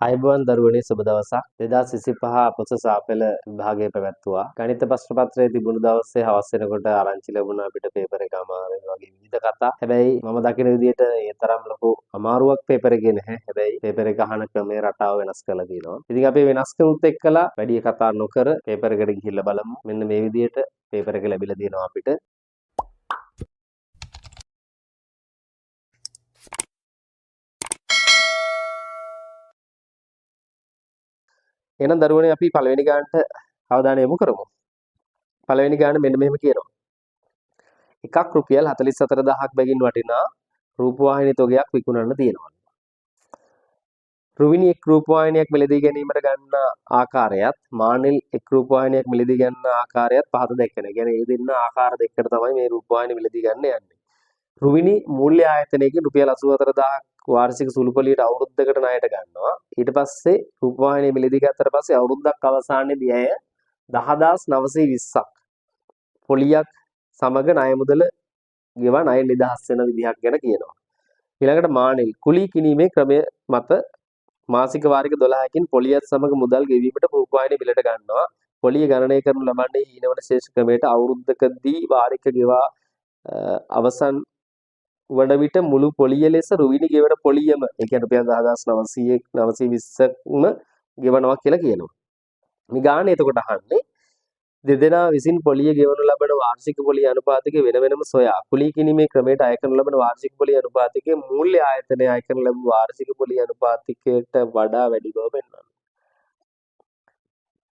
අයිබෝන් දරුවනේ සුබ දවසක් 2025 අපොස සාපෙළ විභාගයේ පැවැත්වුවා. ගණිත ප්‍රශ්න පත්‍රයේ තිබුණු දවසේ හවස වෙනකොට ආරංචි ලැබුණා අපිට පේපර් එක අමාරුයි වගේ විවිධ කතා. හැබැයි මම දකින විදිහට ඒ තරම් ලොකු අමාරුවක් පේපර් එකේ නැහැ. හැබැයි පේපර් එක අහන ක්‍රමයේ රටාව වෙනස් කරලා තියෙනවා. ඉතින් අපි වෙනස් කරුත් එක්කලා වැඩි කතා නොකර පේපර් එකට ගිහිල්ලා බලමු. මෙන්න මේ විදිහට පේපර් එක ලැබිලා තියෙනවා අපිට. එහෙනම් දරුවනේ අපි පළවෙනි ගානට අවධානය යොමු කරමු. පළවෙනි ගාන මෙන්න මෙහෙම කියනවා. එකක් රුපියල් 44000ක් බැගින් වටිනා රූපවාහිනී තොගයක් විකුණන්න තියෙනවා. රුවිනි එක් රූපවාහිනියක් මිලදී ගැනීමට ගන්න ආකාරයත් මානෙල් එක් රූපවාහිනියක් මිලදී ගන්න ආකාරයත් පහත දැක්කන. කියන්නේ මේ දෙන්න ආකාර දෙකකට තමයි මේ රූපවාහිනිය මිලදී ගන්න යන්නේ. රුවිනි මූල්‍ය ආයතනයකින් රුපියල් 84000ක් වාර්ෂික සුළුපොලියට අවුරුද්දකට ණයට ගන්නවා. ඊට පස්සේ රූපවාහිනිය මිලදී ගත්තට පස්සේ අවුරුද්දක් අවසානයේදී ඇය 10920ක් පොලියක් සමග ණය මුදල ගෙවා ණය නිදහස් වෙන විදිහක් ගැන කියනවා. ඊළඟට මානෙල් කුලී කිනීමේ ක්‍රමය මත මාසික වාරික 12කින් පොලියත් සමග මුදල් ගෙවීමට රූපවාහිනිය මිලට ගන්නවා. පොලිය ගණනය කරනු ලබන්නේ හීනවන ශේෂ ක්‍රමයට අවුරුද්දකදී වාරික ගෙවා අවසන් වන විට මුළු පොලිය ලෙස රුවිනි ගෙවන පොලියම ඒ කියන්නේ රුපියල් 10920ක්ම ගෙවනවා කියලා කියනවා. මේ ගාන එතකොට අහන්නේ දෙදෙනා විසින් පොලිය ගෙවනු ලබන වාර්ෂික පොලිය අනුපාතිකය වෙන වෙනම සොයා කුලී කිනීමේ ක්‍රමයට අය කරනු ලබන වාර්ෂික පොලිය අනුපාතිකයේ මූල්‍ය ආයතනය අය කරන ලැබූ වාර්ෂික පොලිය අනුපාතිකයට වඩා වැඩි බව පෙන්වනවා.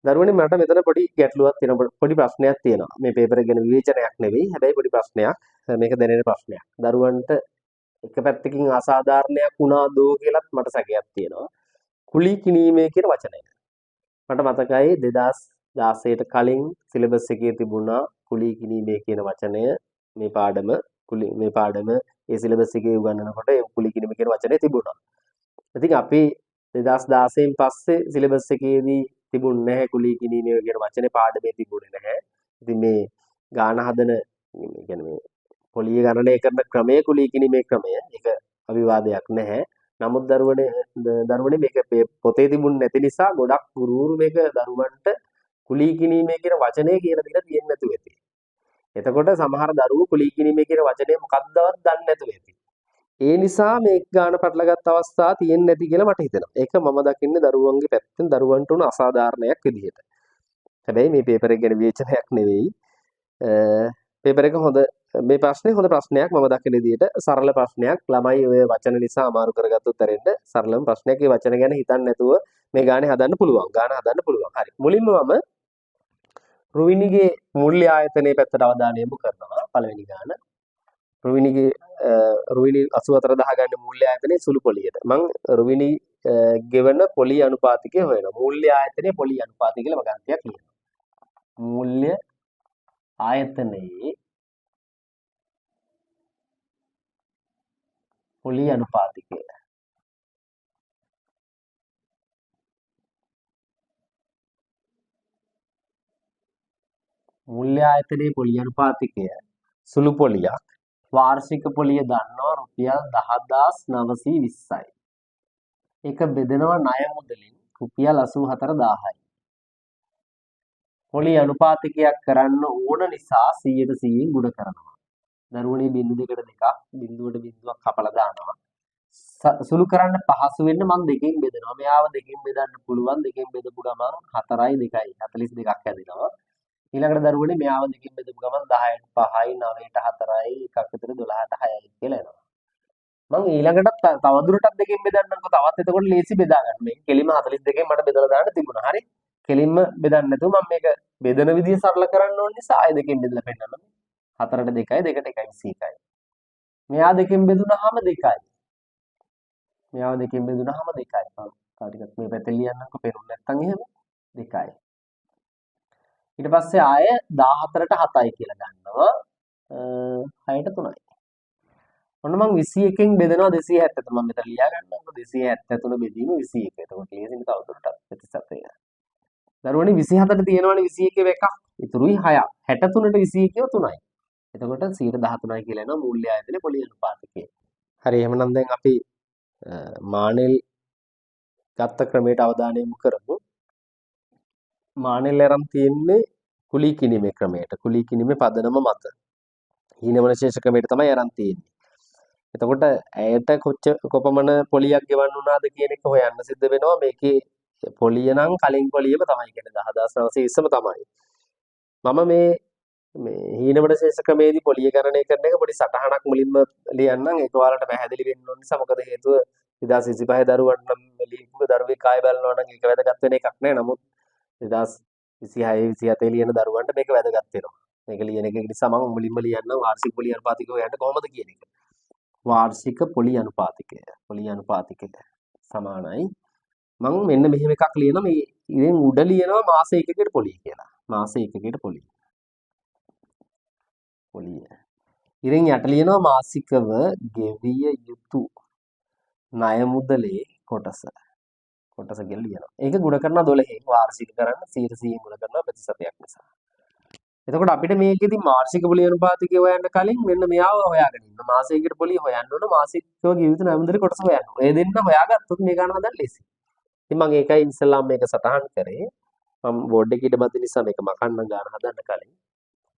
දරුවනේ මට මෙතන පොඩි ගැටලුවක් තියෙනවා. පොඩි ප්‍රශ්නයක් තියෙනවා. මේ පේපර් එක ගැන විවේචනයක් නෙවෙයි. හැබැයි පොඩි ප්‍රශ්නයක්. මේක දැනෙන ප්‍රශ්නයක්. දරුවන්ට එක පැත්තකින් අසාධාරණයක් වුණාදෝ කියලාත් මට සැකයක් තියෙනවා. කුලී කිනීමේ කියන වචනය. මට මතකයි 2016ට කලින් සිලබස් එකේ තිබුණා කුලී කිනීමේ කියන වචනය මේ පාඩම ඒ සිලබස් එකේ උගන්වනකොට ඒ කුලී කිනීම කියන වචනේ තිබුණා. ඉතින් අපි 2016න් පස්සේ සිලබස් එකේදී තිබුණේ නැහැ කුලී කිනීමේ කියන වචනේ පාඩමේ තිබුණේ නැහැ. ඉතින් මේ ගාන හදන කියන්නේ මේ පොලිය ගණනය කරන ක්‍රමය කුලී කිනීමේ ක්‍රමය. ඒක අවිවාදයක් නැහැ. නමුත් දරුවනේ මේක පොතේ තිබුණ නැති නිසා ගොඩක් ගුරුවරු මේක දරුවන්ට කුලී කිනීමේ කියන වචනේ කියලා දීලා තියෙන්නේ නැතුව ඇති. එතකොට සමහර දරුවෝ කුලී කිනීමේ කියන වචනේ මොකක්දවත් දන්නේ නැතුව ඇති. ඒ නිසා මේ ගාන පටලගත් අවස්ථා තියෙන්නේ නැති කියලා මට හිතෙනවා. ඒක මම දකින්නේ දරුවන්ගේ පැත්තෙන් දරුවන්ට උණු අසාධාරණයක් විදිහට. හැබැයි මේ පේපර් එක ගැන විවේචනයක් නෙවෙයි. පේපර් එක හොඳ මේ ප්‍රශ්නේ හොඳ ප්‍රශ්නයක් මම දකින විදිහට සරල ප්‍රශ්නයක්. ළමයි ඔය වචන නිසා අමාරු කරගත්තොත් ඇරෙන්න සරලම ප්‍රශ්නයක්. ඒ වචන ගැන හිතන්නේ නැතුව මේ ගානේ හදන්න පුළුවන්. ගාන හදන්න පුළුවන්. හරි. මුලින්ම මම රුවිනිගේ මූල්‍ය ආයතනයේ පැත්තට අවධානය යොමු කරනවා. පළවෙනි ගාන. රුවිනිගේ රුවිනි 84000 ගන්න මූල්‍ය ආයතනයේ සුළු පොලියට. මම රුවිනි ගෙවන පොලි අනුපාතිකය හොයනවා. මූල්‍ය ආයතනයේ පොලි අනුපාතය කියලා වගන්තියක් ලියනවා. මූල්‍ය ආයතනයේ පොලි අනුපාතිකය. මූල්‍ය ආයතනයේ පොලි අනුපාතිකය සුළු පොලියක්. වාර්ෂික පොලිය දන්නවා රුපියල් 10920යි. ඒක බෙදනවා ණය මුදලින් රුපියල් 84000යි. පොලි අනුපාතිකයක් කරන්න ඕන නිසා 100%න් ගුණ කරනවා. දරුවනේ බිංදු දෙකට දෙකක් බිංදුවට බිංදුවක් කපලා දානවා. සුළු කරන්න පහසු වෙන්න මම දෙකෙන් බෙදනවා. මෙයාව දෙකෙන් බෙදන්න පුළුවන්. දෙකෙන් බෙදපු ගමන් 4යි 2යි 42ක් හැදෙනවා. ඊළඟට දරුවනේ මෙයාව දෙකෙන් බෙදපු ගමන් 10ට 5යි 9ට 4යි එකක් විතර 12ට 6යි කියලා එනවා. මම ඊළඟට තවදුරටත් දෙකෙන් බෙදන්නම්කො තවත් එතකොට ලේසි බෙදා ගන්න. මේ කෙලිම 42කින් මට බෙදලා දාන්න තිබුණා. හරි. කෙලින්ම බෙදන්න නැතුව මම මේක බෙදන විදිය සරල කරන්න ඕන නිසා ආයෙ දෙකෙන් බෙදලා පෙන්නනවා. 4ට 2යි 2ට 1යි 21යි. මෙයා දෙකෙන් බෙදුනහම 2යි. මෙයාව දෙකෙන් බෙදුනහම 2යි. තව ටිකක් මේ පැත්තේ ලියන්නම්කො පේන්නේ නැත්නම් එහෙම 2යි. ඊට පස්සේ ආය 14ට 7යි කියලා ගන්නවා 6ට 3යි. ඔන්න මම 21කින් බෙදනවා 273 මම මෙතන ලියා ගන්නවා 273 බෙදීම 21. එතකොට ලියසින් තවදුරටත් ප්‍රතිශතය. දරුවනේ 27ට තියෙනවනේ 21 එකක්. ඉතුරුයි 6ක්. 63ට 21 3යි. එතකොට 113යි කියලා එනවා මූල්‍ය ආයතනයේ පොලි අනුපාතකය. හරි එහෙනම් දැන් අපි මානෙල් ගත්ත ක්‍රමයට අවධානය යොමු කරමු. මානෙල් අරන් තියෙන්නේ කුලී කිනීමේ ක්‍රමයට. කුලී කිනීමේ පදනම මත. හීනවන ශේෂ ක්‍රමයට තමයි අරන් තියෙන්නේ. එතකොට ඇයට කොපමණ පොලියක් ගෙවන්න උනාද කියන එක හොයන්න සිද්ධ වෙනවා. මේකේ පොලිය නම් කලින් පොලියම තමයි. කියන්නේ 10920ම තමයි. මම මේ හීනවන ශේෂ ක්‍රමේදී පොලිය ගණනය කරන එක පොඩි සටහනක් මුලින්ම ලියන්නම්. ඒක ඔයාලට පැහැදිලි වෙන්න ඕන නිසා. මොකද හේතුව 2025 දරුවන්ට නම් ලියපු දරුවෙක් කාය බලනවා නම් ඒක වැදගත් වෙන එකක් නෑ. නමුත් 2026 27 ලියන දරුවන්ට මේක වැදගත් වෙනවා. මේක ලියන එක නිසා මම මුලින්ම ලියන්නම් වාර්ෂික පොලි අනුපාතිකය හොයන්න කොහොමද කියන එක. වාර්ෂික පොලි අනුපාතිකය සමානයි. මම මෙන්න මෙහෙම එකක් ලියනවා. මේ ඉතින් උඩ ලියනවා මාස 1කට පොලිය කියලා. මාස 1කට පොලිය. ඉතින් යට ලියනවා මාසිකව ගෙවිය යුතු ණය මුදලේ කොටස කියලා ලියනවා. ඒක ගුණ කරනවා 12න් වාර්ෂික කරන්න 100% ගුණ කරනවා ප්‍රතිශතයක් නිසා. එතකොට අපිට මේකෙදි වාර්ෂික පොලි අනුපාතිකය හොයන්න කලින් මෙන්න මෙයාව හොයාගෙන ඉන්න. මාසයකට පොලි හොයන්න ඕන මාසිකව ගෙවිය යුතු ණය මුදලේ කොටස හොයන්න. ඔය දෙන්න හොයාගත්තොත් මේ ගන්න හදන්න ලේසියි. ඉතින් මම ඒකයි ඉස්සෙල්ලාම මේක සටහන් කරේ. මම බෝඩ් එකේ ඉඳ නිසා මේක මකන්න ගන්න හදන්න කලින්.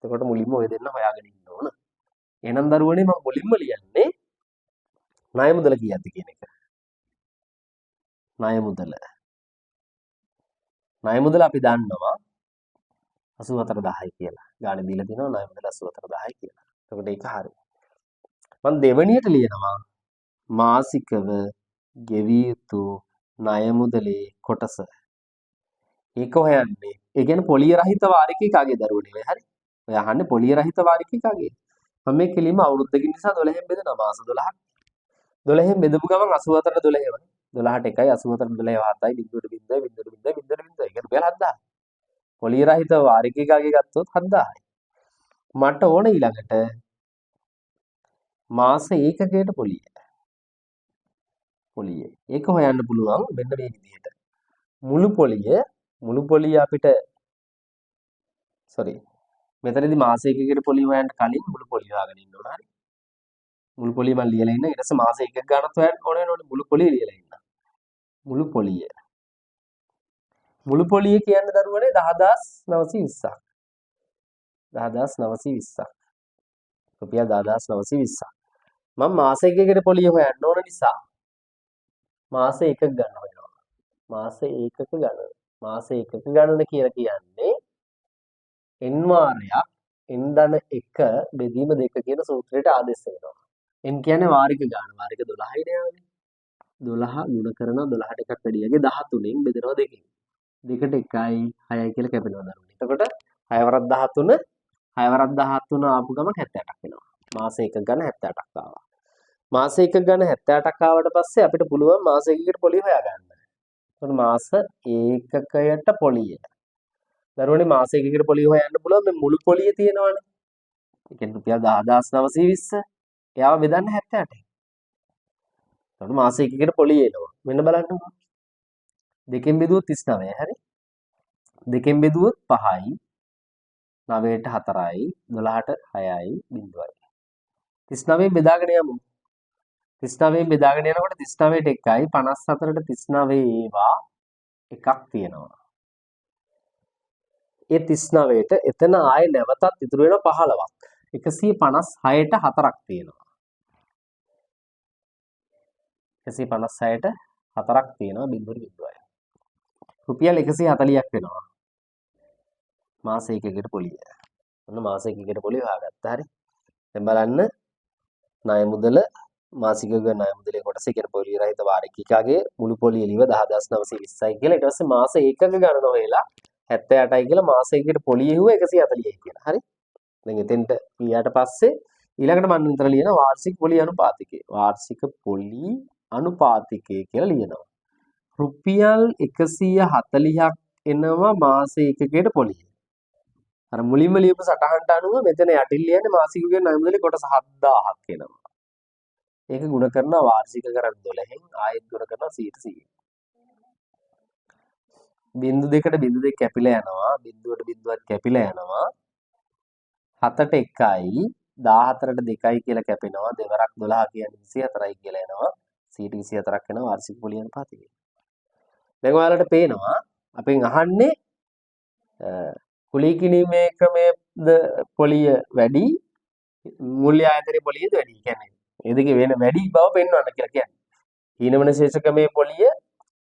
එතකොට මුලින්ම ඔය දෙන්න හොයාගෙන ඉන්න ඕන. එහෙනම් දරුවනේ මම මුලින්ම ලියන්නේ ණය මුදල කීයක්ද කියන එක. ණය මුදල අපි දන්නවා 84000යි කියලා. ගානේ දීලා තිනවා ණය මුදල 84000යි කියලා. එතකොට ඒක හරි. මම දෙවණියට ලියනවා මාසිකව ගෙවිය යුතු ණය මුදලේ කොටස. ඒක හොයන්නේ. ඒ කියන්නේ පොලිය රහිත වාරිකේ කාගේ දරුවනේ හරි. ඔය අහන්නේ පොලිය රහිත වාරිකේ කාගේ. මම මේ කෙලින්ම අවුරුද්දකින් නිසා 12න් බෙදෙනවා මාස 12ක්. 12න් බෙදපු ගමන් 84 12 වයි. 12ට 1යි 84 12 7යි 0.0 ඒක රුපියල් 7000. පොලිය රහිත වාරිකේ කාගේ ගත්තොත් 7000යි. මට ඕන ඊළඟට මාස ඒකකයට පොලිය. ඒක හොයන්න පුළුවන් මෙන්න මේ විදිහට. මුළු පොලිය අපිට මෙතනදී මාස ඒකකයට පොලිය හොයන්න කලින් මුළු පොලිය හොයාගෙන ඉන්න ඕන හරි. මුළු පොලිය මම ලියලා ඉන්න. ඊට පස්සේ මාස එකක ගණනත් හොයන්න ඕන වෙනවනේ. මුළු පොලිය ලියලා ඉන්න. මුළු පොලිය කියන්නේ දරුවනේ 10920ක්. 10920ක්. රුපියල් 10920ක්. මම මාස එකකට පොලිය හොයන්න ඕන නිසා මාස එකක ගණන හොයනවා. මාස ඒකක ගණන කියලා කියන්නේ n වාරයක් n ධන 1 බෙදීම 2 කියන සූත්‍රයට ආදේශ වෙනවා. n කියන්නේ වාරික ගාන. වාරික 12යි නෑනේ. 12 ගුණ කරනවා 12ට එකක් වැඩියගේ 13න් බෙදෙනවා 2කින්. 2ට 1යි 6යි කියලා කැපෙනවා දරුවනේ. එතකොට 6 වරක් 13 ආපු ගමන් 78ක් වෙනවා. මාස එකක ගණන 78ක් ආවා. මාස එකක ගණන 78ක් ආවට පස්සේ අපිට පුළුවන් මාස එකකට පොලිය හොයාගන්න. එතකොට මාස ඒකකයට පොලිය. දරුවනේ මාස එකකට පොලිය හොයන්න පුළුවන් මේ මුළු පොලිය තියෙනවනේ. ඒ කියන්නේ රුපියල් 10920. එයාව බෙදන්න 78යි. එතකොට මාස එකකට පොලිය එනවා. මෙන්න බලන්න. දෙකෙන් බෙදුවොත් 39 හරි. දෙකෙන් බෙදුවොත් 5යි. 9ට 4යි. 12ට 6යි 0යි. 39 බෙදාගෙන යමු. 39 බෙදාගෙන යනකොට 39ට 1යි 54ට 39 ඒවා එකක් තියෙනවා. ඒ 39ට එතන ආයේ නැවතත් ඉතුරු වෙනවා 15ක්. 156ට 4ක් තියෙනවා. 156ට 4ක් තියෙනවා 0.0යි. රුපියල් 140ක් වෙනවා. මාස එකකට පොලිය. ඔන්න මාස එකකට පොලිය හොයාගත්තා. හරි. දැන් බලන්න ණය මුදල මාසික ණය මුදලේ කොටස කියන පොලිය රහිත වාරිකිකාගේ මුළු පොලිය ලිව 10920යි කියලා. ඊට පස්සේ මාස ඒකක ගණන හොයලා 78යි කියලා මාස එකකට පොලිය හෙව්ව 140යි කියලා. හරි. දැන් එතෙන්ට ගියාට පස්සේ ඊළඟට මම විතර ලියන වාර්ෂික පොලි අනුපාතිකය. වාර්ෂික පොලි අනුපාතිකය කියලා ලියනවා. රුපියල් 140ක් එනවා මාස එකකට පොලිය. අර මුලින්ම ලියපු සටහනට අනුව මෙතන යටින් ලියන්නේ මාසික කියන ණය මුදලේ කොටස 7000ක් එනවා. ඒක ගුණ කරනවා වාර්ෂික කරන් 12න් ආයෙත් ගුණ කරනවා 100%. බිංදු දෙකට බිංදු දෙක කැපිලා යනවා. බිංදුවට බිංදුවක් කැපිලා යනවා. 7ට 1යි 14ට 2යි කියලා කැපෙනවා. දෙවරක් 12 කියන්නේ 24යි කියලා එනවා. 124ක් වෙනවා වාර්ෂික පොලි අනුපාතය. දැන් ඔයාලට පේනවා අපෙන් අහන්නේ කුලී කිනීමේ ක්‍රමයේද පොලිය වැඩි මූල්‍ය ආයතනයේ පොලියද වැඩි කියන්නේ ඒ දෙකේ වෙන වැඩි බව පෙන්වන්න කියලා කියන්නේ. හීනමන ශේෂ ක්‍රමයේ පොලිය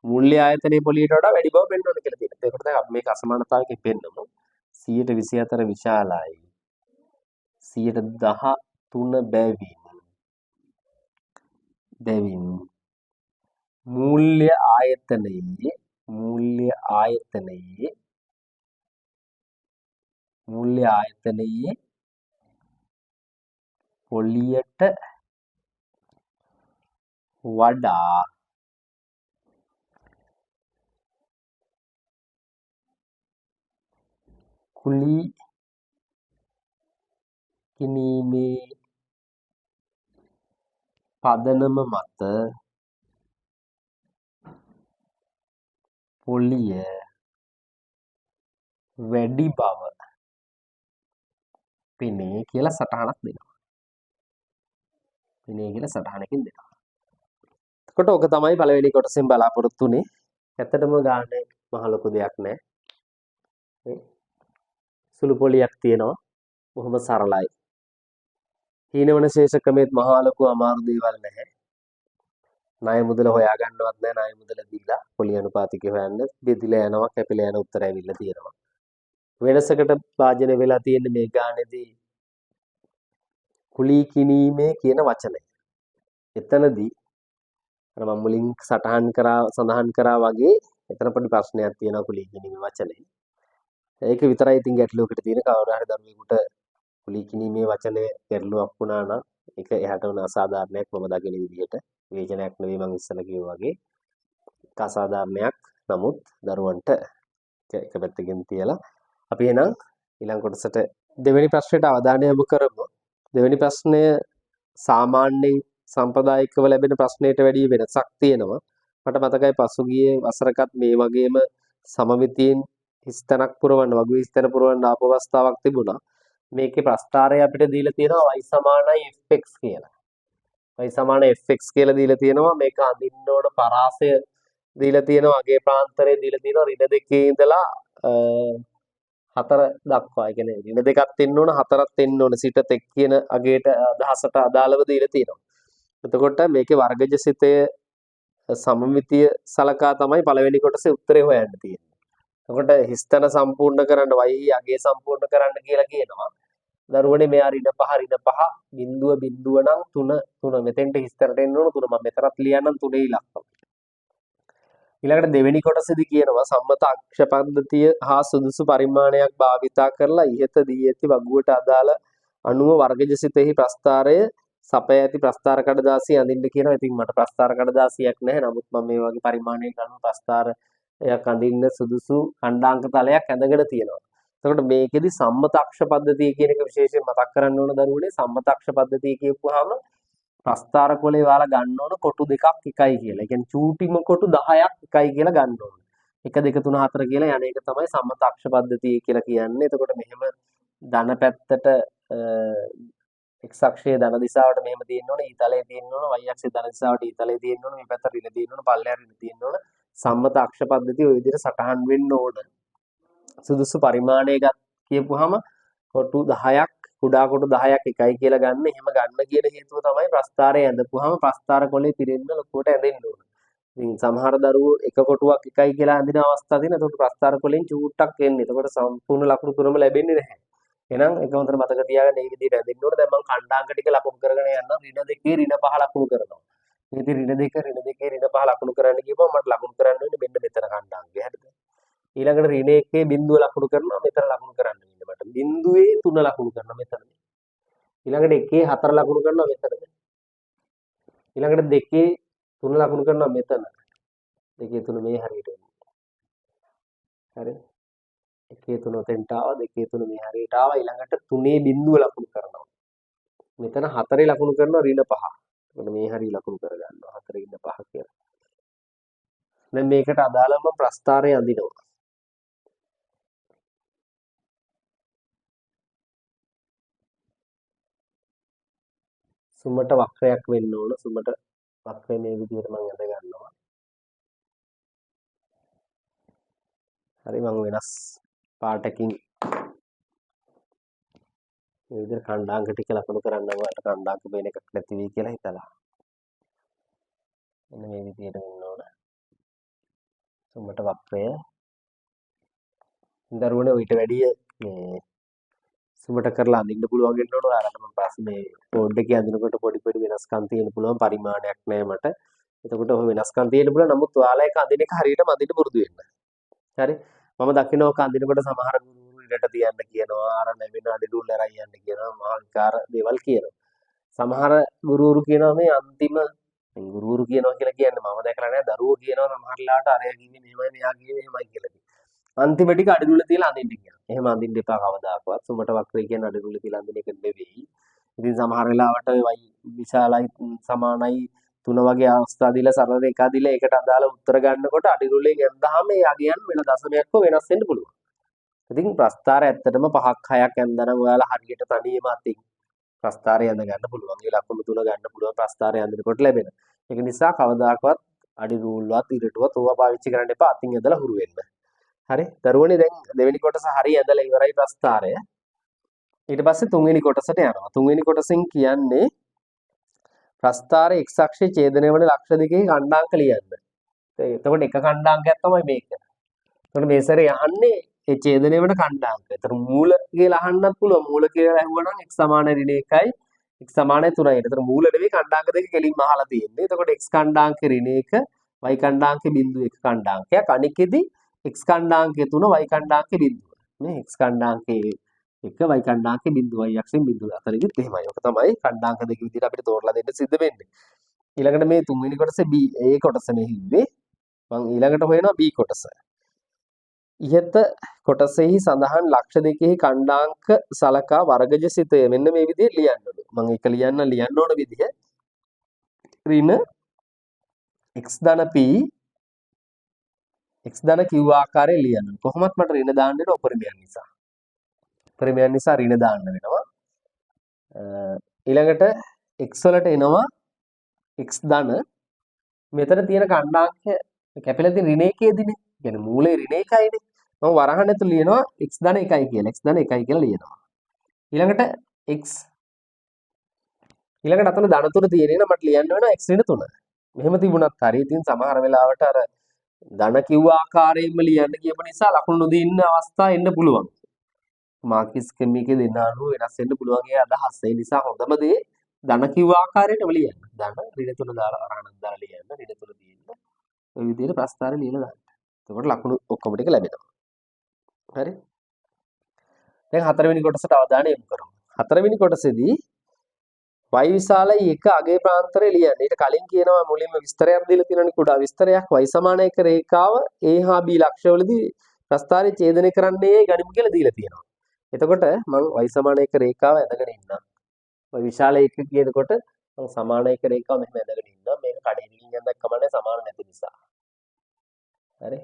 මූල්‍ය ආයතනයේ පොලියට වඩා වැඩි බව පෙන්වන්න කියලා තියෙනවා. ඒකට තමයි අපි මේක අසමානතාවයකින් පෙන්නමු. 124 විශාලයි. 113 බැවින් මූල්‍ය ආයතනයේ පොලියට වඩා කුලී කිනීමේ පදනම මත පොලිය වැඩි බව පෙනේ කියලා සටහනක් දෙනවා. පෙනේ කියලා සටහනකින් දෙනවා. එතකොට ඔක තමයි පළවෙනි කොටසෙන් බලාපොරොත්තු වෙන්නේ. ඇත්තටම ගන්න මහ ලොකු දෙයක් නෑ. සුළු පොලියක් තියෙනවා. බොහොම සරලයි. හීනවන ශේෂ ක්‍රමෙත් මහා ලොකු අමාරු දේවල් නැහැ. ණය මුදල හොයාගන්නවත් නැහැ. ණය මුදල දීලා පොලි අනුපාතිකය හොයන්න බෙදිලා යනවා කැපිලා යන උත්තර ඇවිල්ලා තියෙනවා. වෙනසකට භාජනය වෙලා තියෙන්නේ මේ ගානේදී කුලී කිනීමේ කියන වචනය. එතනදී අර මම මුලින් සඳහන් කරා වගේ එතන පොඩි ප්‍රශ්නයක් තියෙනවා කුලී කිනීමේ වචනේ. ඒක විතරයි ඉතින් ගැටලුවකට තියෙන කවුරු හරි දරුවෙකුට කුලී කිනීමේ වචනේ ගැටලුවක් වුණා නම් ඒක එහාට වුණ අසාධාරණයක් මම දකින විදිහට විවේචනයක් නෙවෙයි මම ඉස්සෙල්ලා කිව්වා වගේ ඒක අසාධාරණයක්. නමුත් දරුවන්ට එක පැත්තකින් තියලා අපි එහෙනම් ඊළඟ කොටසට දෙවෙනි ප්‍රශ්නෙට අවධානය යොමු කරමු. දෙවෙනි ප්‍රශ්නය සාමාන්‍යයෙන් සම්ප්‍රදායිකව ලැබෙන ප්‍රශ්නයට වැඩිය වෙනසක් තියෙනවා. මට මතකයි පසුගිය වසරකත් මේ වගේම සමමිතියෙන් හිස්තැනක් පුරවන්න වගේ හිස්තැන පුරවන්න ආපු අවස්ථාවක් තිබුණා. මේකේ ප්‍රස්ථාරය අපිට දීලා තියෙනවා y සමානයි fx කියලා. y සමාන fx කියලා දීලා තියෙනවා. මේක අඳින්න ඕන පරාසය දීලා තියෙනවා. අගේ ප්‍රාන්තරය දීලා තියෙනවා. ඍණ දෙකේ ඉඳලා 4 දක්වා. ඒ කියන්නේ ඍණ දෙකක් දෙන්න ඕන 4ක් දෙන්න ඕන. සිට තෙක් කියන අගේට අදහසට අදාළව දීලා තියෙනවා. එතකොට මේකේ වර්ගජ සමමිතිය සලකා තමයි පළවෙනි කොටසේ උත්තරේ හොයන්න තියෙන්නේ. එතකොට හිස්තන සම්පූර්ණ කරන්න y අගේ සම්පූර්ණ කරන්න කියලා කියනවා. දරුවනේ මෙයා ඍණ 5 බිඳුව නම් 3 මෙතෙන්ට හිස්තනට එන්න ඕන 3 මම මෙතනත් ලියන්නම් 3 ඉලක්කම. ඊළඟට දෙවෙනි කොටසේදී කියනවා සම්මත අක්ෂ පද්ධතිය හා සුදුසු පරිමාණයක් භාවිතා කරලා ඉහත දී ඇති වගුවට අදාළ අණුව වර්ගජ සිතෙහි ප්‍රස්ථාරය සපය ඇති ප්‍රස්ථාර කඩදාසිය අඳින්න කියනවා. ඉතින් මට ප්‍රස්ථාර කඩදාසියක් නැහැ. නමුත් මම මේ වගේ පරිමාණයක අණුව ප්‍රස්ථාරයක් අඳින්න සුදුසු ඛණ්ඩාංක තලයක් ඇඳගෙන තියෙනවා. එතකොට මේකෙදි සම්මත අක්ෂ පද්ධතිය කියන එක විශේෂයෙන් මතක් කරන්න ඕන දරුවනේ. සම්මත අක්ෂ පද්ධතිය කියපුවාම ප්‍රස්ථාර කොලේ වාලා ගන්න ඕන කොටු දෙකක් එකයි කියලා. ඒ කියන්නේ චූටිම කොටු 10ක් එකයි කියලා ගන්න ඕන. 1 2 3 4 කියලා යන එක තමයි සම්මත අක්ෂ පද්ධතිය කියලා කියන්නේ. එතකොට මෙහෙම ධන පැත්තට x අක්ෂයේ ධන දිශාවට මෙහෙම තියෙන්න ඕන, ඊ තලයේ තියෙන්න ඕන, y අක්ෂයේ ධන දිශාවට ඊ තලයේ තියෙන්න ඕන, මේ පැත්තට ඍණ තියෙන්න ඕන, පල්ලෙහාට ඍණ තියෙන්න ඕන. සම්මත අක්ෂ පද්ධතිය ওই විදිහට සටහන් වෙන්න ඕන. සුදුසු පරිමාණය කියපුවාම කොටු 10ක් කුඩා කොටු 10ක් එකයි කියලා ගන්න. එහෙම ගන්න කියන හේතුව තමයි ප්‍රස්ථාරය ඇඳපුවාම ප්‍රස්ථාර කොලේ පිරෙන්න ලොකුවට ඇඳෙන්න ඕන. ඉතින් සමහර දරුවෝ එක කොටුවක් එකයි කියලා අඳින අවස්ථා තියෙනවා. එතකොට ප්‍රස්ථාර කොලෙන් චූට්ටක් එන්නේ. එතකොට සම්පූර්ණ ලකුණු තුනම ලැබෙන්නේ නැහැ. එහෙනම් එක හොඳට මතක තියාගන්න මේ විදිහට ඇඳෙන්න ඕන. දැන් මම ඛණ්ඩාංක ටික ලකුණු කරගෙන යනවා. ඍණ 2 ඍණ 5 ලකුණු කරනවා. ඉතින් ඍණ 2 ඍණ 5 ලකුණු කරන්න කියපුවම මට ලකුණු කරන්න වෙන්නේ මෙන්න මෙතන ඛණ්ඩාංකය. හරිද? ඊළඟට ඍණ 1 බිඳුව ලකුණු කරනවා. මෙතන ලකුණු කරන්න වෙන්නේ මට. බිඳුවේ 3 ලකුණු කරනවා මෙතන. ඊළඟට 1 4 ලකුණු කරනවා මෙතන. ඊළඟට 2 3 ලකුණු කරනවා මෙතන. 2 3 මේ හරියට එන්නේ. හරි. 1 3 ඔතෙන්ට ආවා 2 3 මේ හරියට ආවා. ඊළඟට 3 බිඳුව ලකුණු කරනවා. මෙතන 4 ලකුණු කරනවා ඍණ 5. එතකොට මේ හරිය ලකුණු කරගන්නවා 4 ඍණ 5 කියලා. දැන් මේකට අදාළවම ප්‍රස්ථාරය අඳිනවා. සුමට වක්‍රයක් වෙන්න ඕන. සුමට වක්‍රය මේ විදිහට මම ඇඳ ගන්නවා. හරි මම වෙනස් පාටකින් මේ විදිහට කණ්ඩාංක ටික ලකුණු කරන්න ඔයාලට කණ්ඩාංක බේන එකක් නැති වෙයි කියලා හිතලා. මෙන්න මේ විදිහට වෙන්න ඕන. සුමට වක්‍රය. දරුවනේ ඊට වැඩිය මේ සුමට කරලා අඳින්න පුළුවන් වෙන්න ඕන. ඔයාලට මම පස්සේ මේ බෝඩ් එකේ අඳිනකොට පොඩි පොඩි වෙනස්කම් තියෙන්න පුළුවන් පරිමාණයක් නැහැ මට. එතකොට ඔහොම වෙනස්කම් තියෙන්න පුළුවන්. නමුත් ඔයාලා ඒක අඳින එක හරියටම අඳින්න පුරුදු වෙන්න. හරි. මම දකිනවා අඳිනකොට සමහර ගුරුවරු ඉඩට තියන්න කියනවා. අර නැවෙන අඩිලුල් අරන් යන්න කියනවා. මහා විකාර දේවල් කියනවා. සමහර ගුරුවරු කියනවා මේ අන්තිම ගුරුවරු කියනවා කියලා කියන්නේ මම දැකලා නැහැ. දරුවෝ කියනවා සමහරලාට අරයා කිව්වේ මෙහෙමයි මෙයා කිව්වේ මෙහෙමයි කියලා. අන්තිම ටික අඩිලුල් තියලා අඳින්න කියනවා. එහෙම අඳින්න එපා කවදාකවත්. සුමට වක්‍රය කියන්නේ අඩිලුල් තියලා අඳින එක නෙවෙයි. ඉතින් සමහර වෙලාවට විශාලයි සමානයි තුන වගේ අවස්ථා දීලා සරල රේඛා දීලා ඒකට අදාළ උත්තර ගන්නකොට අඩිරුලෙන් ඇන්දාම ඒ අගයන් වෙන දශමයක් හෝ වෙනස් වෙන්න පුළුවන්. ඉතින් ප්‍රස්ථාර ඇත්තටම 5ක් 6ක් ඇන්දනම් ඔයාලා හරියට තනියම අතින් ප්‍රස්ථාරය ඇඳ ගන්න පුළුවන්. ඒ ලකුණු තුන ගන්න පුළුවන් ප්‍රස්ථාරය ඇඳනකොට ලැබෙන. ඒක නිසා කවදාකවත් අඩිරුල්වත් ඉරටුවත් ඕවා පාවිච්චි කරන්න එපා අතින් ඇඳලා හුරු වෙන්න. හරි? දරුවනේ දැන් දෙවෙනි කොටස හරිය ඇඳලා ඉවරයි ප්‍රස්ථාරය. ඊට පස්සේ තුන්වෙනි කොටසට යනවා. තුන්වෙනි කොටසෙන් කියන්නේ ප්‍රස්ථාර x අක්ෂයේ ඡේදනය වන ලක්ෂ දෙකේ කණ්ඩාංක ලියන්න. එතකොට එක කණ්ඩාංකයක් තමයි මේක. එතකොට මේ සැරේ අහන්නේ ඒ ඡේදනය වන කණ්ඩාංක. එතකොට මූල කියලා අහන්නත් පුළුවන්. මූල කියලා ඇහුවනම් x සමාන ඍණ 1යි x සමාන 3යි. එතකොට මූල නෙවෙයි කණ්ඩාංක දෙක කෙලින්ම අහලා තියෙන්නේ. එතකොට x කණ්ඩාංකේ ඍණ 1 y කණ්ඩාංකේ බිංදු 1 කණ්ඩාංකයක්. අනිකෙදි x කණ්ඩාංකේ 3 y කණ්ඩාංකේ බිංදුව. නේ x කණ්ඩාංකේ 1 y කණ්ඩාංකේ බිංදුව y අක්ෂයෙන් බිංදුව අතරින් එහෙමයි. ඔක තමයි කණ්ඩාංක දෙක විදිහට අපිට තෝරලා දෙන්න සිද්ධ වෙන්නේ. ඊළඟට මේ තුන්වෙනි කොටසේ B ඒ කොටසනේ හිව්වේ. මම ඊළඟට හොයනවා B කොටස. ඉහත කොටසෙහි සඳහන් ලක්ෂ දෙකෙහි කණ්ඩාංක සලකා වර්ගජ සිතය මෙන්න මේ විදිහට ලියන්න ඕනේ. මම ඒක ලියන්න ඕන විදිහ ඍණ x ධන p x ධන q ආකාරයෙන් ලියන්න ඕනේ. කොහොමත් මට ඍණ දාන්න වෙන උපරිමයන් නිසා. උපරිමයන් නිසා ඍණ දාන්න වෙනවා. ඊළඟට x වලට එනවා x ධන මෙතන තියෙන කණ්ඩාංක කැපිලා තියෙන ඍණ එකේදීනේ. කියන්නේ මූලේ ඍණ එකයිනේ. මම වරහන් ඇතුළේ ලියනවා x ධන 1යි කියලා. x ධන 1යි කියලා ලියනවා. ඊළඟට x ඊළඟට අතන ධන 3 තියෙන එක මට ලියන්න වෙනවා x ඍණ 3. මෙහෙම තිබුණත් හරි. ඉතින් සමහර වෙලාවට අර ධන කිව්ව ආකාරයෙන්ම ලියන්න කියප නිසා ලකුණු නොදී ඉන්න අවස්ථා එන්න පුළුවන්. මාකිස් කෙමිකේ දෙන්න අනුව වෙනස් වෙන්න පුළුවන් ඒ අදහස. ඒ නිසා හොඳම දේ ධන කිව්ව ආකාරයටම ලියන්න. ධන ඍණ 3 දාලා වරහනක් දාලා ලියන්න. ඍණ 3 තියෙන්න. ඔය විදිහට ප්‍රස්ථාරය ලියලා දාන්න. එතකොට ලකුණු ඔක්කොම ටික ලැබෙනවා. හරි. දැන් හතරවෙනි කොටසට අවධානය යොමු කරමු. හතරවෙනි කොටසේදී y විශාලයි 1 අගේ ප්‍රාන්තරය ලියන්න. ඊට කලින් කියනවා මුලින්ම විස්තරයක් දීලා තියෙනනේ කුඩා විස්තරයක් y සමාන 1 රේඛාව a හා b ලක්ෂවලදී ප්‍රස්ථාරය ඡේදනය කරන්නේ ගනිමු කියලා දීලා තියෙනවා. එතකොට මම y සමාන 1 රේඛාව ඇඳගෙන ඉන්නම්. y විශාල 1 කියනකොට මම සමාන 1 රේඛාව මෙහෙම ඇඳගෙන ඉන්නම්. මේක කඩේකින් යන්නක් කමන්නේ සමාන නැති නිසා. හරි.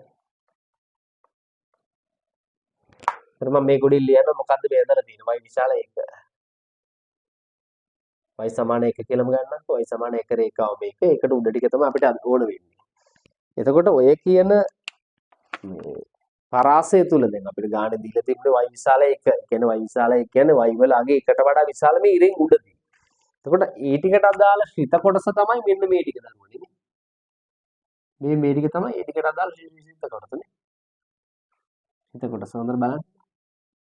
ඊට මම මේ ගොඩින් ලියන්න මොකද්ද මේ ඇඳලා තියෙන්නේ? y විශාල 1. y සමාන 1 කියලාම ගන්නකො y සමාන 1 රේඛාව මේක. ඒකට උඩ ටික තමයි අපිට ඕන වෙන්නේ. එතකොට ඔය කියන මේ පරාසය තුල දැන් අපිට ගානේ දීලා තිබුණේ y විශාල 1. කියන්නේ y විශාල 1 කියන්නේ y වල අගේ එකට වඩා විශාල මේ ඉරෙන් උඩදී. එතකොට ඒ ටිකට අදාළ ශ්‍රිත කොටස තමයි මෙන්න මේ ටික දරුවනේ නේ. මේ ටික තමයි ඒ ටිකට අදාළ ශ්‍රිත කොටසනේ. ශ්‍රිත කොටස හොඳට බලන්න.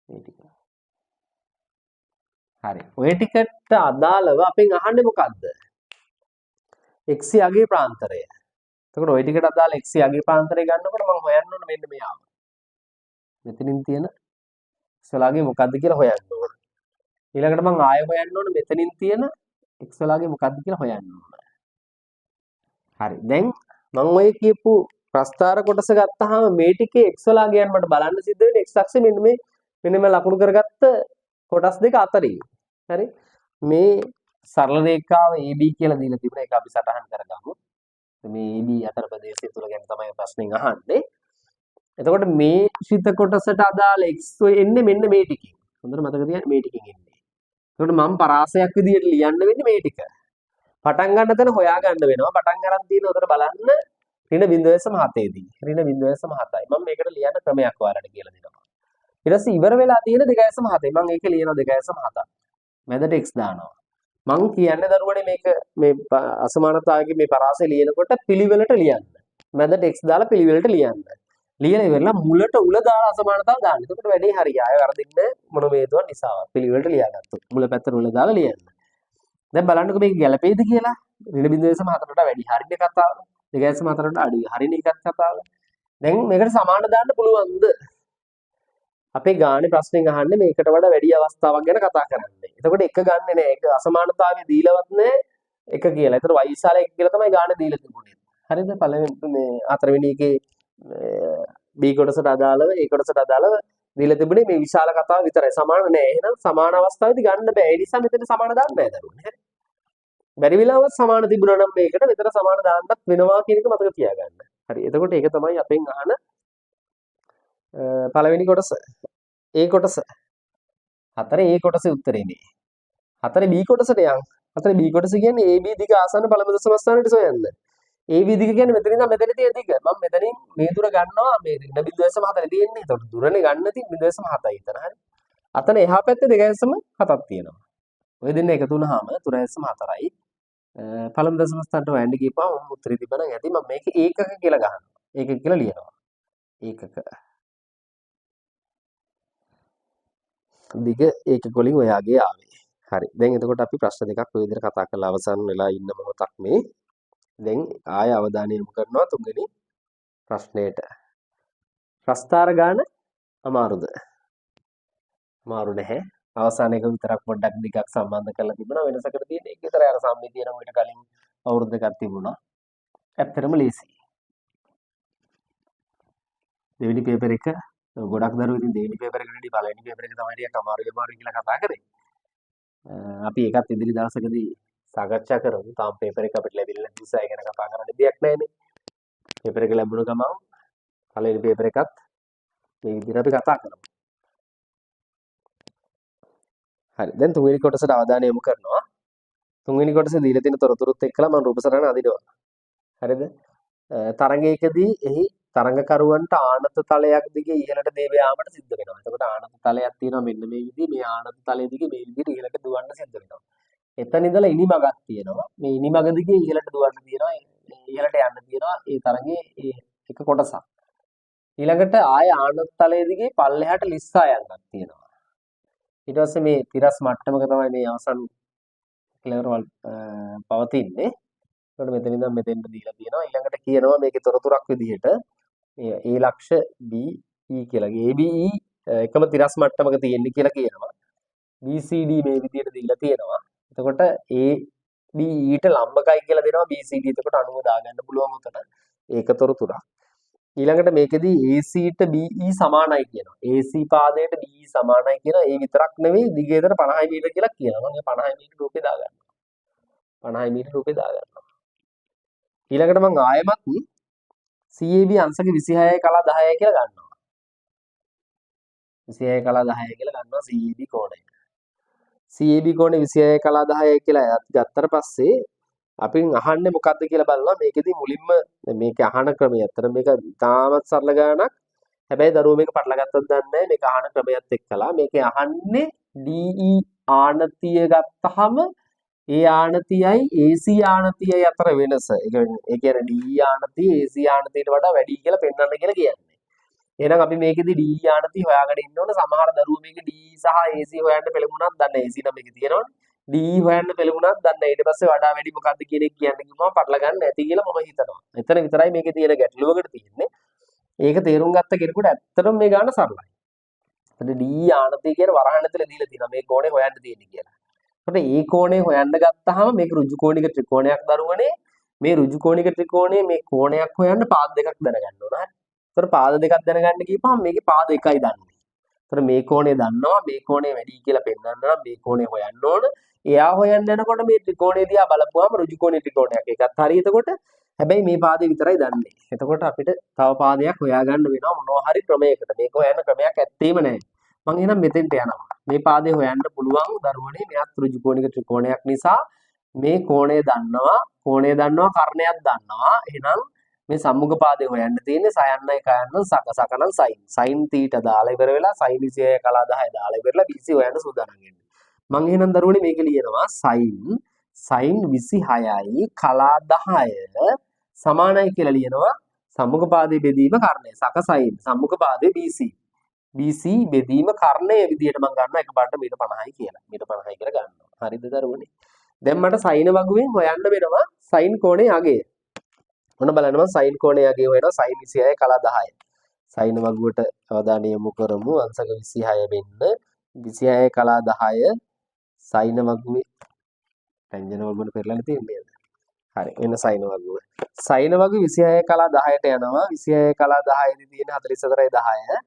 මේ ටික. හරි. ඔය ටිකට අදාළව අපෙන් අහන්නේ මොකද්ද? x යගේ ප්‍රාන්තරය. එතකොට ඔය ටිකට අදාළ x යගේ ප්‍රාන්තරය ගන්නකොට මම හොයන්න ඕන මෙන්න මෙයාව. මෙතනින් තියෙන x වලගේ මොකද්ද කියලා හොයන්න ඕන. ඊළඟට මම ආයෙ හොයන්න ඕන මෙතනින් තියෙන x වලගේ මොකද්ද කියලා හොයන්න ඕන. හරි. දැන් මම ඔය කියපු ප්‍රස්ථාර කොටස ගත්තාම මේ ටිකේ x වලගයන් මට බලන්න සිද්ධ වෙන්නේ x අක්ෂේ මෙන්න මේ ලකුණු කරගත්ත කොටස් දෙක අතරින්. හරි. මේ සරල රේඛාව AB කියලා දීලා තිබුණා. ඒක අපි සටහන් කරගමු. මේ AB අතර ප්‍රදේශය තුල ගැන තමයි ප්‍රශ්نين අහන්නේ. එතකොට මේ ශ්‍රිත කොටසට අදාළ x එන්නේ මෙන්න මේ ටිකෙන්. හොඳට මතක තියාගන්න මේ ටිකෙන් එන්නේ. එතකොට මම පරාසයක් විදියට ලියන්න වෙන්නේ මේ ටික. පටන් ගන්න තැන හොයා ගන්න වෙනවා. පටන් ගන්න තියෙන උතර බලන්න ඍණ 0.7 දී ඍණ 0.7යි. මම මේකට ලියන්න ක්‍රමයක් ඔයාලට කියලා දෙනවා. ඊට පස්සේ ඉවර වෙලා තියෙන 2.7. මම ඒක ලියනවා 2.7. මැදට x දානවා. මං කියන්නේ දරුවනේ මේක මේ අසමානතාවයේ මේ පරාසය ලියනකොට පිළිවෙලට ලියන්න. මැදට x දාලා පිළිවෙලට ලියන්න. ලියලා ඉවරලා මුලට උල දාලා අසමානතාව දාන්න. එතකොට වැඩේ හරියයි. ආයෙ වරදින්නේ මොන හේතුවක් නිසාවත්. පිළිවෙලට ලියාගත්තොත්. මුල පැත්තට උල දාලා ලියන්න. දැන් බලන්නකෝ මේක ගැළපෙයිද කියලා. ඍණ 0.4ට වැඩි. හරිනේ කතාව. 2.4ට අඩුයි. හරිනේ එකත් කතාව. දැන් මේකට සමාන දාන්න පුළුවන්ද? අපේ ගානේ ප්‍රශ්නෙන් අහන්නේ මේකට වඩා වැඩි අවස්ථාවක් ගැන කතා කරන්නේ. එතකොට එක ගන්නෙ නෑ. ඒක අසමානතාවය දීලවත් නෑ එක කියලා. ඒතර y විශාල 1 කියලා තමයි ගානේ දීලා තිබුණේ. හරිද? පළවෙනි මේ හතරවෙනි එකේ b කොටසට අදාළව a කොටසට අදාළව දීලා තිබුණේ මේ විශාල කතාව විතරයි. සමාන නෑ. එහෙනම් සමාන අවස්ථාවේදී ගන්න බෑ. ඒ නිසා මෙතන සමාන දාන්න බෑ දරුවනේ. හරි. බැරි වෙලාවත් සමාන තිබුණා නම් මේකට මෙතන සමාන දාන්නත් වෙනවා කියන එක මතක තියාගන්න. හරි. එතකොට ඒක තමයි අපෙන් අහන පළවෙනි කොටස A කොටස 4 A කොටසේ උත්තරේ මේ 4 B කොටසට යන් 4 B කොටස කියන්නේ AB දිග ආසන්න පළමු දශම ස්ථානයට සොයන්න AB දිග කියන්නේ මෙතන ඉඳන් මෙතන තියෙන දිග මම මෙතනින් මේ දුර ගන්නවා මේ ඍණ 0.4 තියෙන්නේ ඒතකොට දුරනේ ගන්න තියෙන්නේ 0.7යි එතන හරි අතන එහා පැත්තේ 2.7ක් තියෙනවා ඔය දෙන්න එකතු වුනහම 3.4යි පළමු දශම ස්ථානට හොයන්න ගිහපුවම මම උත්තරේ තිබ්බනම් ඇති මම මේක ඒකක කියලා ගන්නවා ඒකක කියලා ලියනවා ඒකක දිග ඒකක වලින් ඔයාගේ ආවේ. හරි. දැන් එතකොට අපි ප්‍රශ්න දෙකක් ඔය විදිහට කතා කරලා අවසන් වෙලා ඉන්න මොහොතක් මේ. දැන් ආය අවධානය යොමු කරනවා තුන්වෙනි ප්‍රශ්නෙට. ප්‍රස්ථාර ගාන අමාරුද? අමාරු නැහැ. අවසාන එක විතරක් පොඩ්ඩක් දෙකක් සම්බන්ධ කරලා තිබුණා වෙනසකට තියෙන එක විතරයි අර සම්මිතිය නම් ඊට කලින් අවුරුදු දෙකක් තිබුණා. ඇත්තටම ලේසියි. දෙවෙනි පේපර් එක ගොඩක් දරුවෝ ඉතින් දෙවෙනි පේපර් එකට වඩා පළවෙනි පේපර් එක තමයි ටිකක් අමාරු කියලා කතා කරේ. අපි ඒකත් ඉදිරි දවසකදී සාකච්ඡා කරමු. තාම පේපර් එක අපිට ලැබිලා නැති නිසා ඒ ගැන කතා කරන්න දෙයක් නැහැනේ. පේපර් එක ලැබුණ ගමන් පළවෙනි පේපර් එකත් මේ විදිහට අපි කතා කරමු. හරි. දැන් තුන්වෙනි කොටසට අවධානය යොමු කරනවා. තුන්වෙනි කොටසේ දීලා තියෙන තොරතුරුත් එක්කලා මම රූප සටහන අදිනවා. හරිද? තරඟයකදී එහි තරඟකරුවන්ට ආනත තලයක් දිගේ ඉහළට දේව යාමට සිද්ධ වෙනවා. එතකොට ආනත තලයක් තියෙනවා මෙන්න මේ විදිහේ මේ ආනත තලය දිගේ මේ විදිහට ඉහළට දුවන්න සිද්ධ වෙනවා. එතන ඉඳලා ඉනිමගක් තියෙනවා. මේ ඉනිමග දිගේ ඉහළට දුවන්න තියෙනවා. ඉහළට යන්න තියෙනවා. ඒ තරඟේ ඒ එක කොටසක්. ඊළඟට ආය ආනත තලය දිගේ පල්ලෙහාට ලිස්සා යන්නක් තියෙනවා. ඊට පස්සේ මේ තිරස් මට්ටමක තමයි මේ අවසන් කෙලවරවල් පවතින්නේ. එතකොට මෙතන ඉඳන් මෙතෙන්ට දීලා තියෙනවා. ඊළඟට කියනවා මේකේ තොරතුරක් විදිහට A ලක්ෂ B E කියලා. ABE එකම තිරස් මට්ටමක තියෙන්නේ කියලා කියනවා. BCD මේ විදිහට දීලා තියෙනවා. එතකොට ABE ට ලම්බකයි කියලා දෙනවා BCD. එතකොට 90 දාගන්න පුළුවන් උතන. ඒක තොරතුරක්. ඊළඟට මේකෙදී AC ට BE සමානයි කියනවා. AC පාදයට BE සමානයි කියනවා. ඒ විතරක් නෙවෙයි දිගේතර 50 මීටර කියලා කියනවා. මම 50 මීටර රූපේ දාගන්නවා. 50 මීටර රූපේ දාගන්නවා. ඊළඟට මම ආයෙමත් CAB අංශක 26යි කලා 10යි කියලා ගන්නවා. 26යි කලා 10යි කියලා ගන්නවා CAB කෝණය. CAB කෝණය 26යි කලා 10යි කියලා ගත්තට පස්සේ අපින් අහන්නේ මොකද්ද කියලා බලනවා. මේකෙදි මුලින්ම මේක අහන ක්‍රමය. අතර මේක තාමත් සරල ගානක්. හැබැයි දරුවෝ මේක පටල ගත්තත් දන්නේ නැහැ. මේක අහන ක්‍රමයත් එක්කලා මේකේ අහන්නේ DE ආනතිය ගත්තහම ඒ ආනතියයි AC ආනතියයි අතර වෙනස. ඒ කියන්නේ DE ආනතිය AC ආනතියට වඩා වැඩි කියලා පෙන්වන්න කියලා කියන්නේ. එහෙනම් අපි මේකෙදි DE ආනතිය හොයාගෙන ඉන්න ඕන. සමහර දරුවෝ මේක DE සහ AC හොයන්න පෙළඹුණාත් දන්නේ AC නම් මේකේ තියෙනවනේ. DE හොයන්න පෙළඹුණාත් දන්නේ. ඊට පස්සේ වඩා වැඩි මොකද්ද කියන එක කියන්න කිව්වම පටල ගන්න නැති කියලා මම හිතනවා. එතන විතරයි මේකේ තියෙන ගැටලුවකට තියෙන්නේ. ඒක තේරුම් ගත්ත කෙනෙකුට ඇත්තටම මේ ගාන සරලයි. එතන DE ආනතිය කියන වරහන් ඇතුලේ දීලා තියෙනවා මේ කෝණේ හොයන්න තියෙන්නේ කියලා. එතකොට ඒ කෝණය හොයන්න ගත්තාම මේක ඍජු කෝණික ත්‍රිකෝණයක් දරුවනේ. මේ ඍජු කෝණික ත්‍රිකෝණයේ මේ කෝණයක් හොයන්න පාද දෙකක් දැනගන්න ඕන. හරි. එතකොට පාද දෙකක් දැනගන්න කියපුවම මේකේ පාද එකයි දන්නේ. එතකොට මේ කෝණය දන්නවා මේ කෝණය වැඩි කියලා පෙන්වන්න නම් මේ කෝණය හොයන්න ඕන. එයා හොයන්න යනකොට මේ ත්‍රිකෝණය දිහා බලපුවාම ඍජු කෝණික ත්‍රිකෝණයක් එකත් හරි. එතකොට හැබැයි මේ පාදේ විතරයි දන්නේ. එතකොට අපිට තව පාදයක් හොයාගන්න වෙනවා මොනවා හරි ක්‍රමයකට. මේක හොයන්න ක්‍රමයක් ඇත්තේම නැහැ. මම එහෙනම් මෙතෙන්ට යනවා. මේ පාදේ හොයන්න පුළුවන් දරුවනේ මෙයාත් ඍජු කෝණික ත්‍රිකෝණයක් නිසා මේ කෝණය දන්නවා කර්ණයක් දන්නවා. එහෙනම් මේ සම්මුඛ පාදේ හොයන්න තියෙන්නේ සයන්නයි කයන්න සක නම් sin θ දාලා ඉවර වෙලා sin 26 කලා 10 දාලා ඉවරලා BC හොයන්න සූදානම් වෙන්නේ. මම එහෙනම් දරුවනේ මේක ලියනවා sin 26යි කලා 10 සමානයි කියලා ලියනවා සම්මුඛ පාදේ බෙදීම කර්ණය. සක sin සම්මුඛ පාදේ BC බෙදීම කර්ණය විදියට මම ගන්නවා එකපාරට මීටර 50යි කියලා. මීටර 50යි කියලා ගන්නවා. හරිද දරුවනේ? දැන් මට sin වගුවෙන් හොයන්න වෙනවා sin කෝණයේ අගය. ඔන්න බලන්න මම sin කෝණයේ අගය හොයනවා sin 26 කලා 10. sin වගුවට අවධානය යොමු කරමු. අංශක 26 වෙන්න 26 කලා 10 sin වගුවේ ටැන්ජන් වගුවට පෙරලලා තියෙන්නේ. හරි එන්න sin වගුව. sin වගුව 26 කලා 10ට යනවා. 26 කලා 10 දී තියෙන 44යි 10.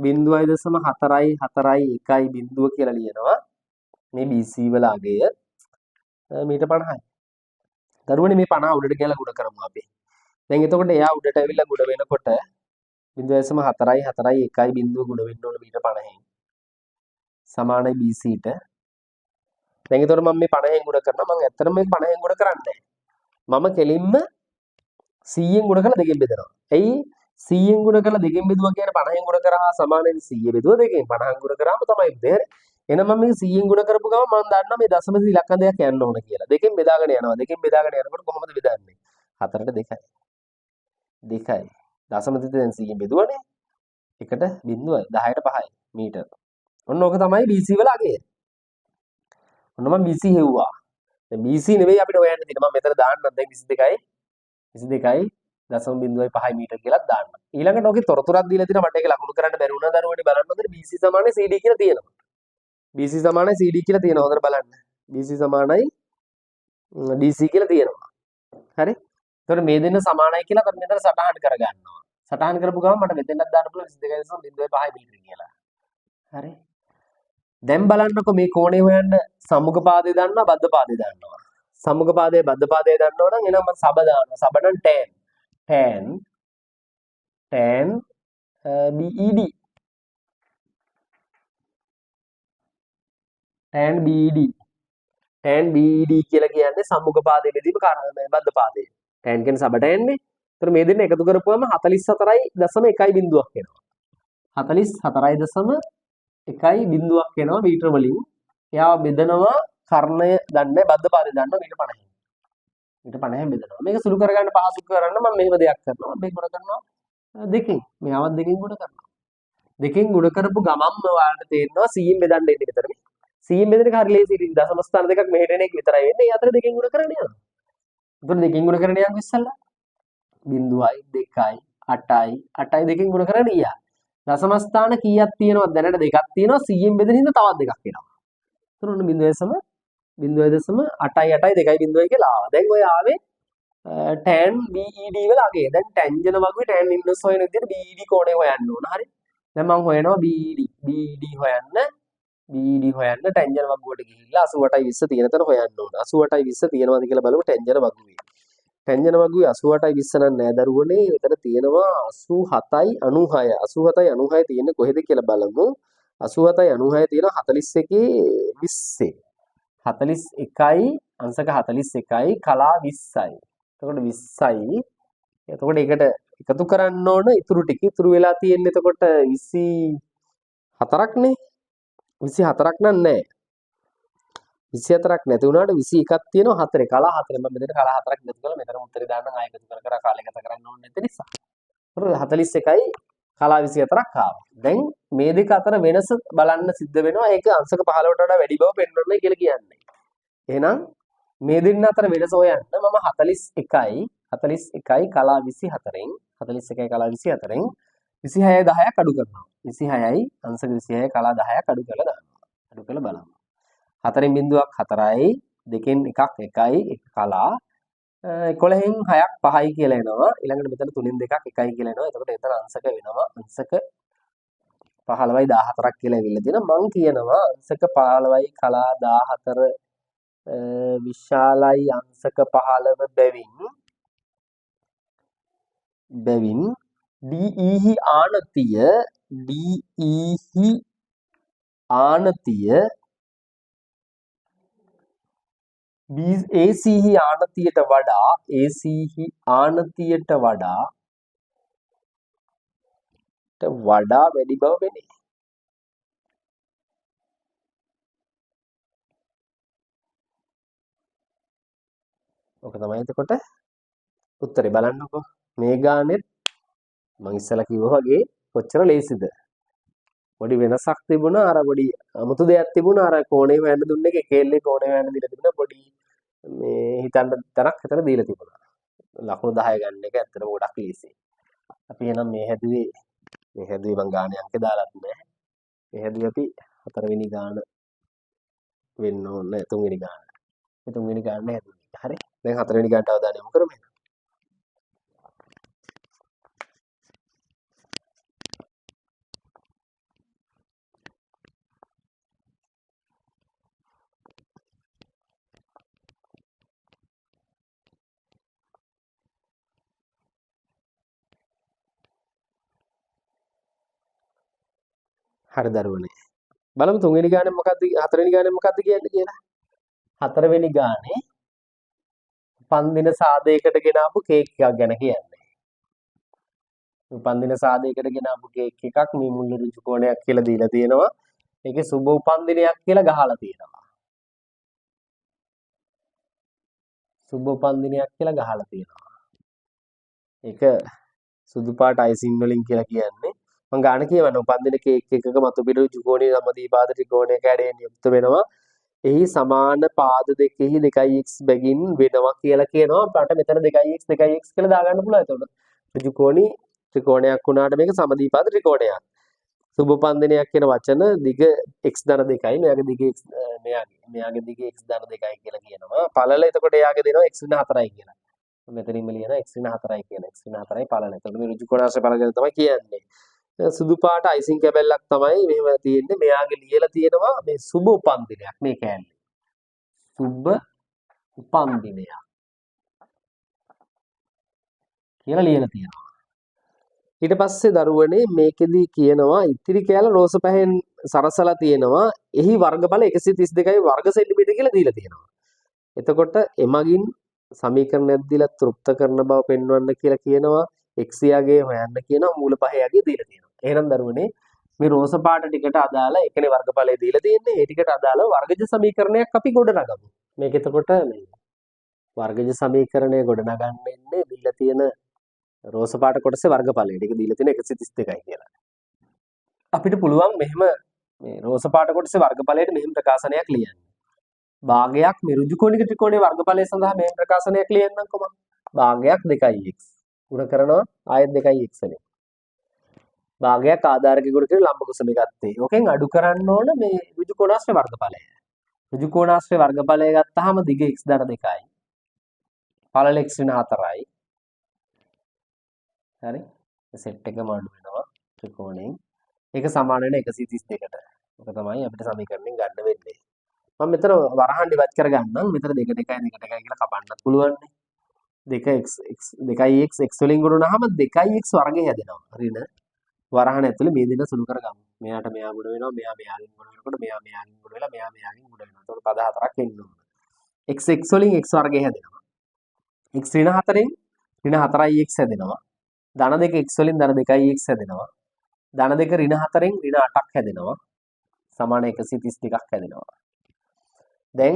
0.441 බිඳුව කියලා ලියනවා. මේ BC වල අගය මීටර 50යි. දරුවනේ මේ 50 උඩට ගිහලා ගුණ කරමු අපි. දැන් එතකොට එයා උඩට ඇවිල්ලා ගුණ වෙනකොට 0.441 බිඳුව ගුණ වෙන්න ඕන මීටර 50න්. සමානයි BC ට. දැන් එතකොට මම මේ 50න් ගුණ කරනවා. මම ඇත්තටම මේ 50න් ගුණ කරන්නේ නැහැ. මම කෙලින්ම 100න් ගුණ කරලා දෙකෙන් බෙදනවා. එයි 100න් ගුණ කරලා දෙකෙන් බෙදුවා කියන්නේ 50න් ගුණ කරා සමානයි 100 බෙදුවා දෙකෙන් 50න් ගුණ කරාම තමයි බෙදෙන්නේ. එහෙනම් මම මේක 100න් ගුණ කරපු ගමන් මම දන්නවා මේ දශම ඉලක්ක දෙකක් යන්න ඕන කියලා. දෙකෙන් බෙදාගෙන යනවා. දෙකෙන් බෙදාගෙන යනකොට කොහොමද බෙදන්නේ? 4ට 2යි. 2යි. දශම තිත දැන් 100න් බෙදුවානේ. 1ට 0යි 10ට 5යි මීටර. ඔන්න ඕක තමයි BC වල අගය. ඔන්න මම BC හෙව්වා. දැන් BC නෙවෙයි අපිට හොයන්න තියෙන්නේ. මම මෙතන දාන්නම් දැන් 22යි 22.5 මීටර කියලා දාන්න. ඊළඟට ඔකේ තොරතුරක් දීලා තියෙනවා මට ඒක ලකුණු කරන්න බැරි වුණා දරුවනේ බලන්න හොඳට BC සමානයි CD කියලා තියෙනවා. BC සමානයි CD කියලා තියෙනවා හොඳට බලන්න. BC සමානයි DC කියලා තියෙනවා. හරි? එතකොට මේ දෙන්න සමානයි කියලා අපි මෙතන සටහන් කරගන්නවා. සටහන් කරපු ගමන් මට මෙතෙන්වත් දාන්න පුළුවන් 22.5 මීටර කියලා. හරි? දැන් බලන්නකො මේ කෝණය හොයන්න සම්මුඛ පාදේ දන්නවා බද්ධ පාදේ දන්නවා. සම්මුඛ පාදයේ බද්ධ පාදයේ දන්නව නම් එහෙනම් මම සබ දානවා. සබ නම් tan BED tan BED කියලා කියන්නේ සම්මුඛ පාදයේ බෙදීම කාරණා බද්ධ පාදයේ. tan කියන්නේ සබ tan නේ. ඒතර මේ දෙන්න එකතු කරපුවම 44.1 බිඳුවක් එනවා. 44.1 බිඳුවක් එනවා මීටර වලින්. එයා බෙදනවා කර්ණය දන්නේ බද්ධ පාදේ දන්නවා මීටර 50. මීටර 50න් බෙදනවා. මේක සුළු කරගන්න පහසු කරන්න මම මෙහෙම දෙයක් කරනවා. මේක ගුණ කරනවා දෙකෙන්. මෙයාවත් දෙකෙන් ගුණ කරනවා. දෙකෙන් ගුණ කරපු ගමන්ම ඔයාලට තේරෙනවා 100න් බෙදන්න එන්නේ විතරනේ. 100න් බෙදෙන එක හරි ලේසියි. දශම ස්ථාන දෙකක් මෙහෙට එන එක විතරයි වෙන්නේ. ඒ අතර දෙකෙන් ගුණ කරන්න යනවා. එතකොට දෙකෙන් ගුණ කරන්න යන්නේ ඉස්සල්ලා 0යි 2යි 8යි 8යි දෙකෙන් ගුණ කරන්න ගියා. දශම ස්ථාන කීයක් තියෙනවද? දැනට දෙකක් තියෙනවා. 100න් බෙදෙන හින්දා තවත් දෙකක් එනවා. එතකොට ඔන්න 0.8යි 8යි 2යි 0යි කියලා ආවා. දැන් ඔය ආවේ tan BED වල අගය. දැන් ටැන්ජන වගේ tan ඉන්වර්ස් හොයන විදිහට BED කෝණය හොයන්න ඕන. හරි. දැන් මම හොයනවා BED හොයන්න ටැන්ජන වගුවට ගිහිල්ලා 88යි 20 තියෙන තැන හොයන්න ඕන. 88යි 20 තියෙනවද කියලා බලමු ටැන්ජන වගුවේ. ටැන්ජන වගුවේ 88යි 20 නම් නෑ දරුවනේ. මෙතන තියෙනවා 87යි 96. 87යි 96 තියෙන්නේ කොහෙද කියලා බලමු. 87යි 96 තියෙනවා 41 20. 41යි අංශක 41යි කලා 20යි. එතකොට 20යි. එතකොට ඒකට එකතු කරන්න ඕන ඉතුරු ටික. ඉතුරු වෙලා තියෙන්නේ එතකොට 24ක් නේ. 24ක් නෑ. 24ක් නැති වුණාට 21ක් තියෙනවා 4. කලා 4. මම මෙතන කලා 4ක් එකතු කරලා මෙතන උත්තරේ දාන්නම් ආයෙ එකතු කර කාලය ගත කරන්න ඕනේ නැති නිසා. එතකොට 41යි කලා 24ක් ආවා. දැන් මේ දෙක අතර වෙනස බලන්න සිද්ධ වෙනවා. ඒක අංශක 15ට වඩා වැඩි බව පෙන්වන්නයි කියලා කියන්නේ. එහෙනම් මේ දෙන්න අතර වෙනස හොයන්න මම 41යි කලා 24න් 41යි කලා 24න් 26යි 10ක් අඩු කරනවා. 26යි අංශක 26යි කලා 10ක් අඩු කරලා දානවා. අඩු කරලා බලමු. 4න් බිඳුවක් 4යි 2න් එකක් 1යි 1 කලා 11න් 6ක් 5යි කියලා එනවා. ඊළඟට මෙතන 3න් දෙකක් 1යි කියලා එනවා. එතකොට එතන අංශක වෙනවා. අංශක 15යි 14ක් කියලා ඇවිල්ලා තියෙනවා. මං කියනවා අංශක 15යි කලා 14 විශාලයි අංශක 15 බැවින් DEහි ආනතිය AC ආනතියට වඩා වැඩි බව පෙනේ. ඔක තමයි එතකොට උත්තරේ බලන්නකෝ. මේ ගානෙත් මම ඉස්සලා කිව්වා වගේ කොච්චර ලේසිද. පොඩි වෙනසක් තිබුණා අර පොඩි අමුතු දෙයක් තිබුණා අර කෝණේ හොයන්න දුන්න එකේ කේල්ලේ කෝණේ හොයන්න දීලා තිබුණා පොඩි මේ හිතන්න තරක් හිතන දීලා තිබුණා. ලකුණු 10 ගන්න එක ඇත්තටම ගොඩක් ලේසියි. අපි එහෙනම් මේ හැදුවේ මං ගානේ අංක දාලත් නැහැ. මේ හැදුවේ අපි 4 වෙනි ගාන වෙන්න ඕනේ 3 වෙනි ගාන. මේ 3 වෙනි ගාන හැදුවේ. හරි. දැන් 4 වෙනි ගානට අවධානය යොමු කරමු. හරි දරුවනේ. බලමු 3 වෙනි ගානේ මොකද්ද 4 වෙනි ගානේ මොකද්ද කියන්නේ කියලා. 4 වෙනි ගානේ උපන්දින සාදයකට ගෙනාපු කේක් එකක් ගැන කියන්නේ. උපන්දින සාදයකට ගෙනාපු කේක් එකක් මේ මුල්ල ඍජු කෝණයක් කියලා දීලා තියෙනවා. ඒකේ සුබ උපන්දිනයක් කියලා ගහලා තියෙනවා. සුබ උපන්දිනයක් කියලා ගහලා තියෙනවා. ඒක සුදු පාට අයිසිං වලින් කියලා කියන්නේ. මම ගාන කියවන්න උපන්දින කේක් එකක මතු පිට ඍජු කෝණයේ සමදීපාද ත්‍රිකෝණයක හැඩයෙන් යුක්ත වෙනවා. එහි සමාන පාද දෙකෙහි 2x බැගින් වෙනවා කියලා කියනවා. අපට මෙතන 2x කියලා දාගන්න පුළුවන්. එතකොට ඍජු කෝණී ත්‍රිකෝණයක් වුණාට මේක සමදීපාද ත්‍රිකෝණයක්. සුබපන්දිනයක් කියන වචන දිග x ධන 2යි. මෙයාගේ දිග x මෙයාගේ දිග x ධන 2යි කියලා කියනවා. පළල එතකොට එයාගේ දෙනවා x ඍණ 4යි කියලා. මෙතනින්ම ලියනවා x ඍණ 4යි කියලා. x ඍණ 4යි පළල. එතකොට මේ ඍජු කෝණාශ්‍රය පළල තමයි කියන්නේ. සුදු පාට අයිසිං කැබැල්ලක් තමයි මෙහෙම තියෙන්නේ. මෙයාගේ ලියලා තියෙනවා මේ සුබ උපන්දිනයක් මේ කෑල්ලේ. සුබ උපන්දිනයක් කියලා ලියලා තියෙනවා. ඊට පස්සේ දරුවනේ මේකෙදි කියනවා ඉතිරි කෑල්ල රෝස පැහෙන් සරසලා තියෙනවා. එහි වර්ගඵල 132යි වර්ග සෙන්ටිමීටර කියලා දීලා තියෙනවා. එතකොට එමගින් සමීකරණයක් දීලා තෘප්ත කරන බව පෙන්වන්න කියලා කියනවා. x යගේ හොයන්න කියනවා මූල පහේ යගේ දීලා තියෙනවා. එහෙනම් දරුවනේ මේ රෝස පාට ටිකට අදාළ එකනේ වර්ගඵලය දීලා තියෙන්නේ. ඒ ටිකට අදාළව වර්ගජ සමීකරණයක් අපි ගොඩනගමු. මේක එතකොට මේ වර්ගජ සමීකරණය ගොඩනගන්නේ දීලා තියෙන රෝස පාට කොටසේ වර්ගඵලය. ඒක දීලා තියෙන 132යි කියලා. අපිට පුළුවන් මෙහෙම මේ රෝස පාට කොටසේ වර්ගඵලයට මෙහෙම ප්‍රකාශනයක් ලියන්න. භාගයක් මේ ඍජු කෝණික ත්‍රිකෝණයේ වර්ගඵලය සඳහා මෙහෙම ප්‍රකාශනයක් ලියන්නම්කෝ මම. භාගයක් 2x. ගුණ කරනවා ආයෙත් 2x වලින්. භාගයක් ආධාරක ගුණ කරලා ලම්බ කුසම ගත්තේ. ඕකෙන් අඩු කරන්න ඕන මේ ඍජු කෝණාශ්‍රය වර්ගඵලය. ඍජු කෝණාශ්‍රය වර්ගඵලය ගත්තාම දිග x ධන 2යි. පළල x ඍණ 4යි. හරි. සෙට් එකම අඩු වෙනවා ත්‍රිකෝණයෙන්. ඒක සමාන වෙන 132කට. ඔක තමයි අපිට සමීකරණයෙන් ගන්න වෙන්නේ. මම මෙතන වරහන් ඩිවයිඩ් කරගන්නම්. මෙතන 2 2යි කියලා කපන්නත් පුළුවන් නේ. 2x x වලින් ගුණනහම 2x වර්ගය හැදෙනවා. ඍණ වරහන් ඇතුලේ මේ දෙන සුළු කරගමු. මෙයාට මෙයා ගුණ වෙනවා. මෙයා මෙයාගෙන් ගුණ වෙනකොට මෙයා මෙයාගෙන් ගුණ වෙලා මෙයා මෙයාගෙන් ගුණ වෙනවා. එතකොට පද හතරක් එන්න ඕන. x වලින් x වර්ගය හැදෙනවා. x ඍණ 4ෙන් ඍණ 4යි x හැදෙනවා. ධන 2 x වලින් ධන 2යි x හැදෙනවා. ධන 2 ඍණ 4ෙන් ඍණ 8ක් හැදෙනවා. සමාන 132ක් හැදෙනවා. දැන්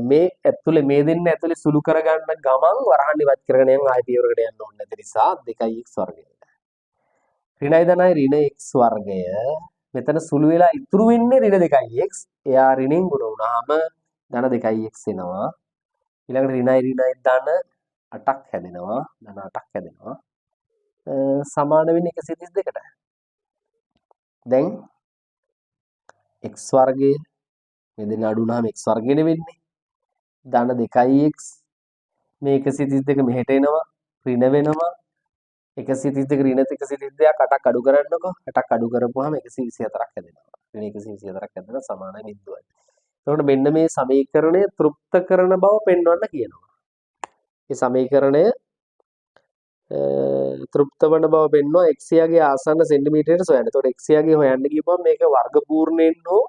මේ ඇතුලේ මේ දෙන්න ඇතුලේ සුළු කරගන්න ගමන් වරහන් ඉවත් කරගෙන යන ආය පියවරකට යන්න ඕනේ නැති නිසා 2x වර්ගය. ඍණයි ධනයි ඍණ x වර්ගය මෙතන සුළු වෙලා ඉතුරු වෙන්නේ ඍණ 2x. එයා ඍණෙන් ගුණ වුණාම ධන 2x එනවා. ඊළඟට ඍණයි ධන 8ක් හැදෙනවා. ධන 8ක් හැදෙනවා. සමාන වෙන්නේ 132කට. දැන් x වර්ගය මේ දෙන්න අඩු වුණාම x වර්ගයනේ වෙන්නේ. ධන 2x මේ 132 මෙහෙට එනවා ඍණ වෙනවා. 132 ඍණ 132ක් 8ක් අඩු කරන්නකො. 8ක් අඩු කරපුවාම 124ක් හැදෙනවා. ඍණ 124ක් හැදෙනවා සමානයි බිඳුවයි. එතකොට මෙන්න මේ සමීකරණය තෘප්ත කරන බව පෙන්වන්න කියනවා. මේ සමීකරණය තෘප්ත වන බව පෙන්වනවා x යගේ ආසන්න සෙන්ටිමීටරයට සොයන්න. එතකොට x යගේ හොයන්න ගියපුවම මේක වර්ග පූර්ණයෙන් හෝ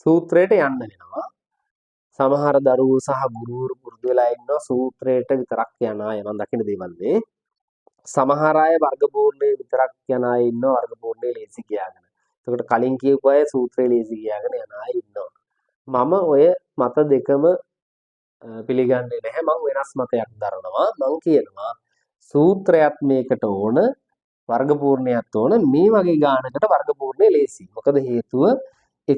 සූත්‍රයට යන්න වෙනවා. සමහර දරුවෝ සහ ගුරුවරු පුරුදු වෙලා ඉන්නවා සූත්‍රයට විතරක් යන අය මම දකින දේවල් මේ. සමහර අය වර්ගමූලයේ විතරක් යන අය ඉන්නවා වර්ගමූලයේ ලේසි කියාගෙන. එතකොට කලින් කියපු අය සූත්‍රයේ ලේසි කියාගෙන යන අය ඉන්නවා. මම ඔය මත දෙකම පිළිගන්නේ නැහැ. මම වෙනස් මතයක් දරනවා. මම කියනවා සූත්‍රයත් මේකට ඕන වර්ගපූර්ණයත් ඕන මේ වගේ ගානකට වර්ගපූර්ණය ලේසි. මොකද හේතුව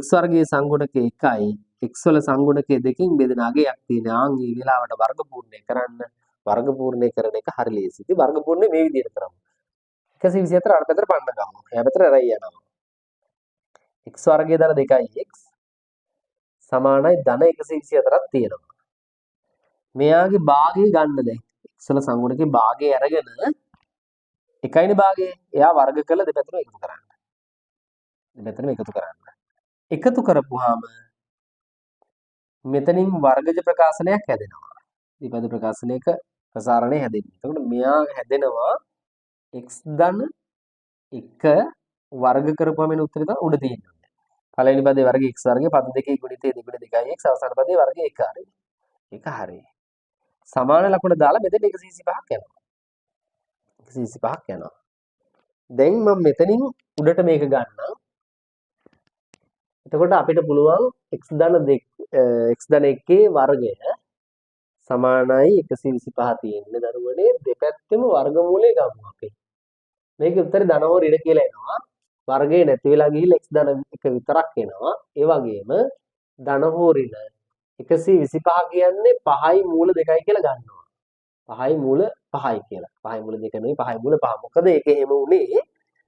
x වර්ගයේ සංගුණක 1යි x වල සංගුණකයේ දෙකකින් බෙදෙන අගයක් තියෙනවා. ආන් මේ වෙලාවට වර්ගපූර්ණය කරන්න වර්ගපූර්ණය කරන එක හරි ලේසි. ඉතින් වර්ගපූර්ණය මේ විදිහට කරමු. 124 අර පැත්තට පන්න ගමු. එහා පැත්තට රැයි යනවා. x වර්ගයේ දර 2x සමානයි ධන 124ක් තියෙනවා. මෙයාගේ භාගය ගන්න දැන්. x වල සංගුණකේ භාගය අරගෙන එකයිනේ භාගය. එයා වර්ග කළ දෙපැත්තම එකතු කරන්න. දෙපැත්තම එකතු කරන්න. එකතු කරපුවාම මෙතනින් වර්ගජ ප්‍රකාශනයක් හැදෙනවා. ද්විපද ප්‍රකාශනයක ප්‍රසාරණය හැදෙනවා. එතකොට මෙයා හැදෙනවා x ධන 1 වර්ග කරපුවාම එන උත්තරේ තමයි උඩ තියෙන්නේ. පළවෙනි පදේ වර්ගය x වර්ගය පද දෙකේ ගුණිතය දෙගුණ 2x අවසාන පදේ වර්ගය 1 හරියි. ඒක හරියි. සමාන ලකුණ දාලා මෙතන 125ක් යනවා. 125ක් යනවා. දැන් මම මෙතනින් උඩට මේක ගන්නම්. එතකොට අපිට පුළුවන් x ධන 1 වර්ගය සමානයි 125 තියෙන්නේ දරුවනේ දෙපැත්තෙම වර්ගමූලය ගමු අපි. මේකේ උත්තරේ ධන හෝ ඍණ කියලා එනවා. වර්ගය නැති වෙලා ගිහිල්ලා x ධන 1 විතරක් එනවා. ඒ වගේම ධන හෝ ඍණ 125 කියන්නේ 5යි මූල 2යි කියලා ගන්නවා. 5යි මූල 5යි කියලා. 5යි මූල 2 නෙවෙයි 5යි මූල 5. මොකද ඒක එහෙම උනේ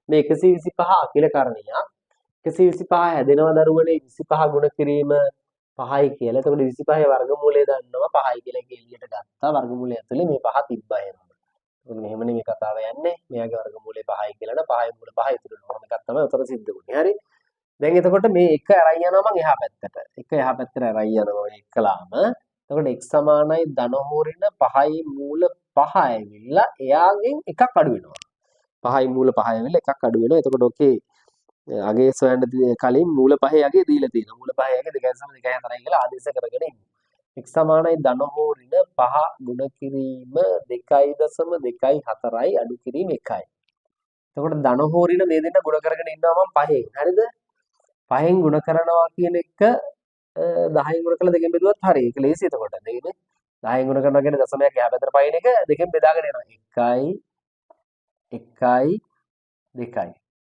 මේ 125 අකිලකරණයක් 125 හැදෙනවා දරුවනේ 25 ගුණ කිරීම 5යි කියලා. එතකොට 25 වර්ගමූලය දන්නවා 5යි කියලා එක එළියට ගත්තා. වර්ගමූලය ඇතුලේ මේ 5 තිබ්බා එහෙම. එතකොට මෙහෙම නෙමෙයි කතාව යන්නේ. මෙයාගේ වර්ගමූලය 5යි කියලා නම් 5යි මූල 5 ඉතුරු වෙනවා. මේකක් තමයි උතර සිද්ධ වෙන්නේ. හරි. දැන් එතකොට මේ 1 අරන් යනවා මං එහා පැත්තට. 1 එහා පැත්තට අරන් යනවා එක්කලාම. එතකොට x සමානයි ධන හෝ ඍණ 5යි මූල 5 ඇවිල්ලා එයාගෙන් එකක් අඩු වෙනවා. 5යි මූල 5 ඇවිල්ලා එකක් අඩු වෙනවා. එතකොට ඔකේ අගේ සොයන්න කලින් මූල 5 අගේ දීලා තියෙනවා. මූල 5 අගේ 2.2 කියලා ආදේශ කරගෙන ඉන්නවා. x සමානයි ධන හෝ ඍණ 5 ගුණ කිරීම 2.24යි අඩු කිරීම 1යි. එතකොට ධන හෝ ඍණ මේ දෙන්න ගුණ කරගෙන ඉන්නවා මම 5න්. හරිද? 5න් ගුණ කරනවා කියන එක 10න් ගුණ කළා දෙකෙන් බෙදුවත් හරි. ඒක ලේසි එතකොට. නේද? 10න් ගුණ කරනවා කියන්නේ දශමයක් එහා පැත්තට පයින් එක දෙකෙන් බෙදාගෙන යනවා. 1යි 1යි 2යි.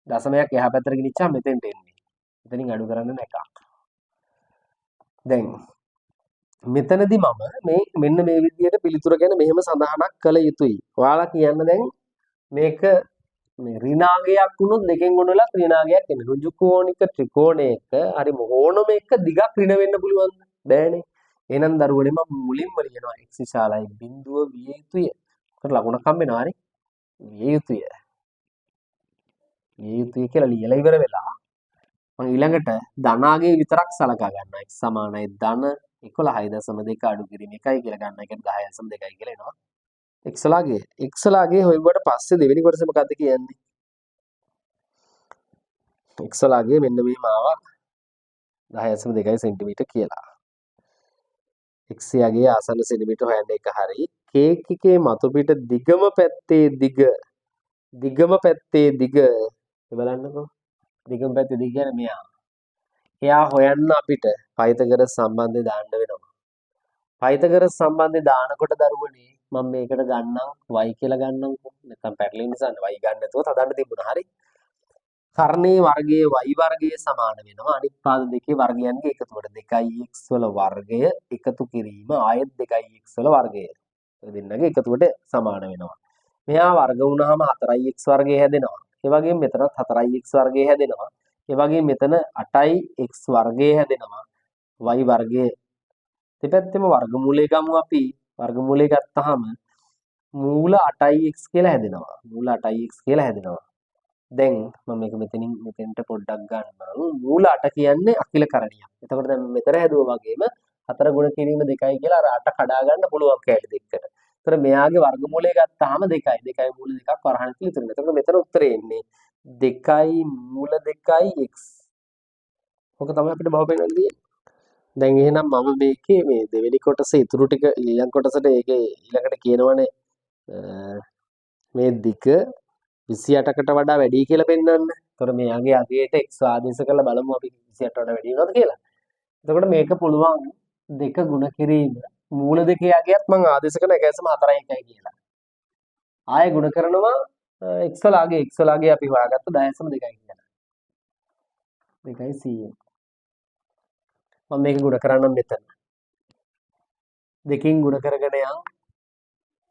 දශමයක් එහා පැත්තට ගෙනිච්චාම මෙතෙන්ට එන්නේ. එතනින් අඩු කරන්න එකක්. දැන් මෙතනදී මම මේ මෙන්න මේ විදිහට පිළිතුර ගැන මෙහෙම සඳහනක් කළ යුතුයි. ඔයාලා කියන්න දැන් මේක මේ ඍණාගයක් වුණොත් දෙකෙන් ගුණ වෙලා ඍණාගයක් එන්නේ. ඍජු කෝණික ත්‍රිකෝණයක හරි ඕනම එක දිගක් ඍණ වෙන්න පුළුවන්ද? බෑනේ. එහෙනම් දරුවනේ මම මුලින්ම ලියනවා x විශාලයි බිඳුව විය යුතුය. ඒකට ලකුණක් හම්බ වෙනවා හරි. විය යුතුය. විය යුතුය කියලා ලියලා ඉවර වෙලා මම ඊළඟට ධනාගේ විතරක් සලකා ගන්නවා. x සමානයි ධන 11.2 අඩු කිරීම 1යි කියලා ගන්න එක 10.2යි කියලා එනවා. x ලාගේ හොයුවට පස්සේ දෙවෙනි කොටස මොකද්ද කියන්නේ? x ලාගේ මෙන්න මේ මාවා 10.2 සෙන්ටිමීටර් කියලා. x යගේ ආසන්න සෙන්ටිමීටර් හොයන්න එක හරි. කේක් එකේ මතු පිට දිගම පැත්තේ දිග බලන්නකෝ. දිගම පැත්තේ දිග කියන්නේ මෙයා. එයා හොයන්න අපිට පයිතගරස් සම්බන්ධය දාන්න වෙනවා. පයිතගරස් සම්බන්ධය දානකොට දරුවනේ මම මේකට ගන්නම් y කියලා ගන්නම්කෝ. නැත්නම් පැටලෙන නිසා y ගන්න නැතුව හදන්න තිබුණා. හරි. කර්ණයේ වර්ගයේ y වර්ගයේ සමාන වෙනවා අනිත් පාද දෙකේ වර්ගයන්ගේ එකතුවට 2x වල වර්ගය එකතු කිරීම ආයෙත් 2x වල වර්ගය. ඒ දෙන්නගේ එකතුවට සමාන වෙනවා. මෙහා වර්ග වුණාම 4x වර්ගය හැදෙනවා. ඒ වගේම මෙතනත් 4x වර්ගය හැදෙනවා. ඒ වගේම මෙතන 8x වර්ගය හැදෙනවා. y වර්ගය දෙපැත්තෙම වර්ගමූලය ගමු අපි. වර්ගමූලය ගත්තාම මූල 8x කියලා හැදෙනවා. මූල 8x කියලා හැදෙනවා. දැන් මම මේක මෙතනින් මෙතෙන්ට පොඩ්ඩක් ගන්නම්. මූල 8 කියන්නේ අකිල කරණියක්. එතකොට දැන් මෙතන හැදුවා වගේම 4 ගුණ කිරීම 2යි කියලා අර 8 කඩා ගන්න පුළුවන් කැලි දෙකකට. ඒතර මෙයාගේ වර්ගමූලය ගත්තාම 2යි. 2යි මූල 2ක් වරහන් කියලා ඉතුරු වෙනවා. එතකොට මෙතන උත්තරේ එන්නේ 2යි මූල 2යි x. ඔක තමයි අපිට බව පෙන්නන්නේ. දැන් එහෙනම් මම මේකේ මේ දෙවෙනි කොටස ඉතුරු ටික ඊළඟ කොටසට ඒකේ ඊළඟට කියනවනේ මේ දිග 28කට වඩා වැඩි කියලා පෙන්වන්න. එතකොට මෙයාගේ අගයට x ආදේශ කරලා බලමු අපි 28ට වඩා වැඩි වෙනවද කියලා. එතකොට මේක පුළුවන් දෙක ගුණ කිරීම මූල දෙකේ අගයත් මම ආදේශ කරන 1/4 කියලා. ආයෙ ගුණ කරනවා x වල අගය අපි හොයාගත්ත 10.2 කියලා. 2යි 100. මම මේක ගුණ කරන්නම් මෙතන. දෙකකින් ගුණ කරගෙන යන්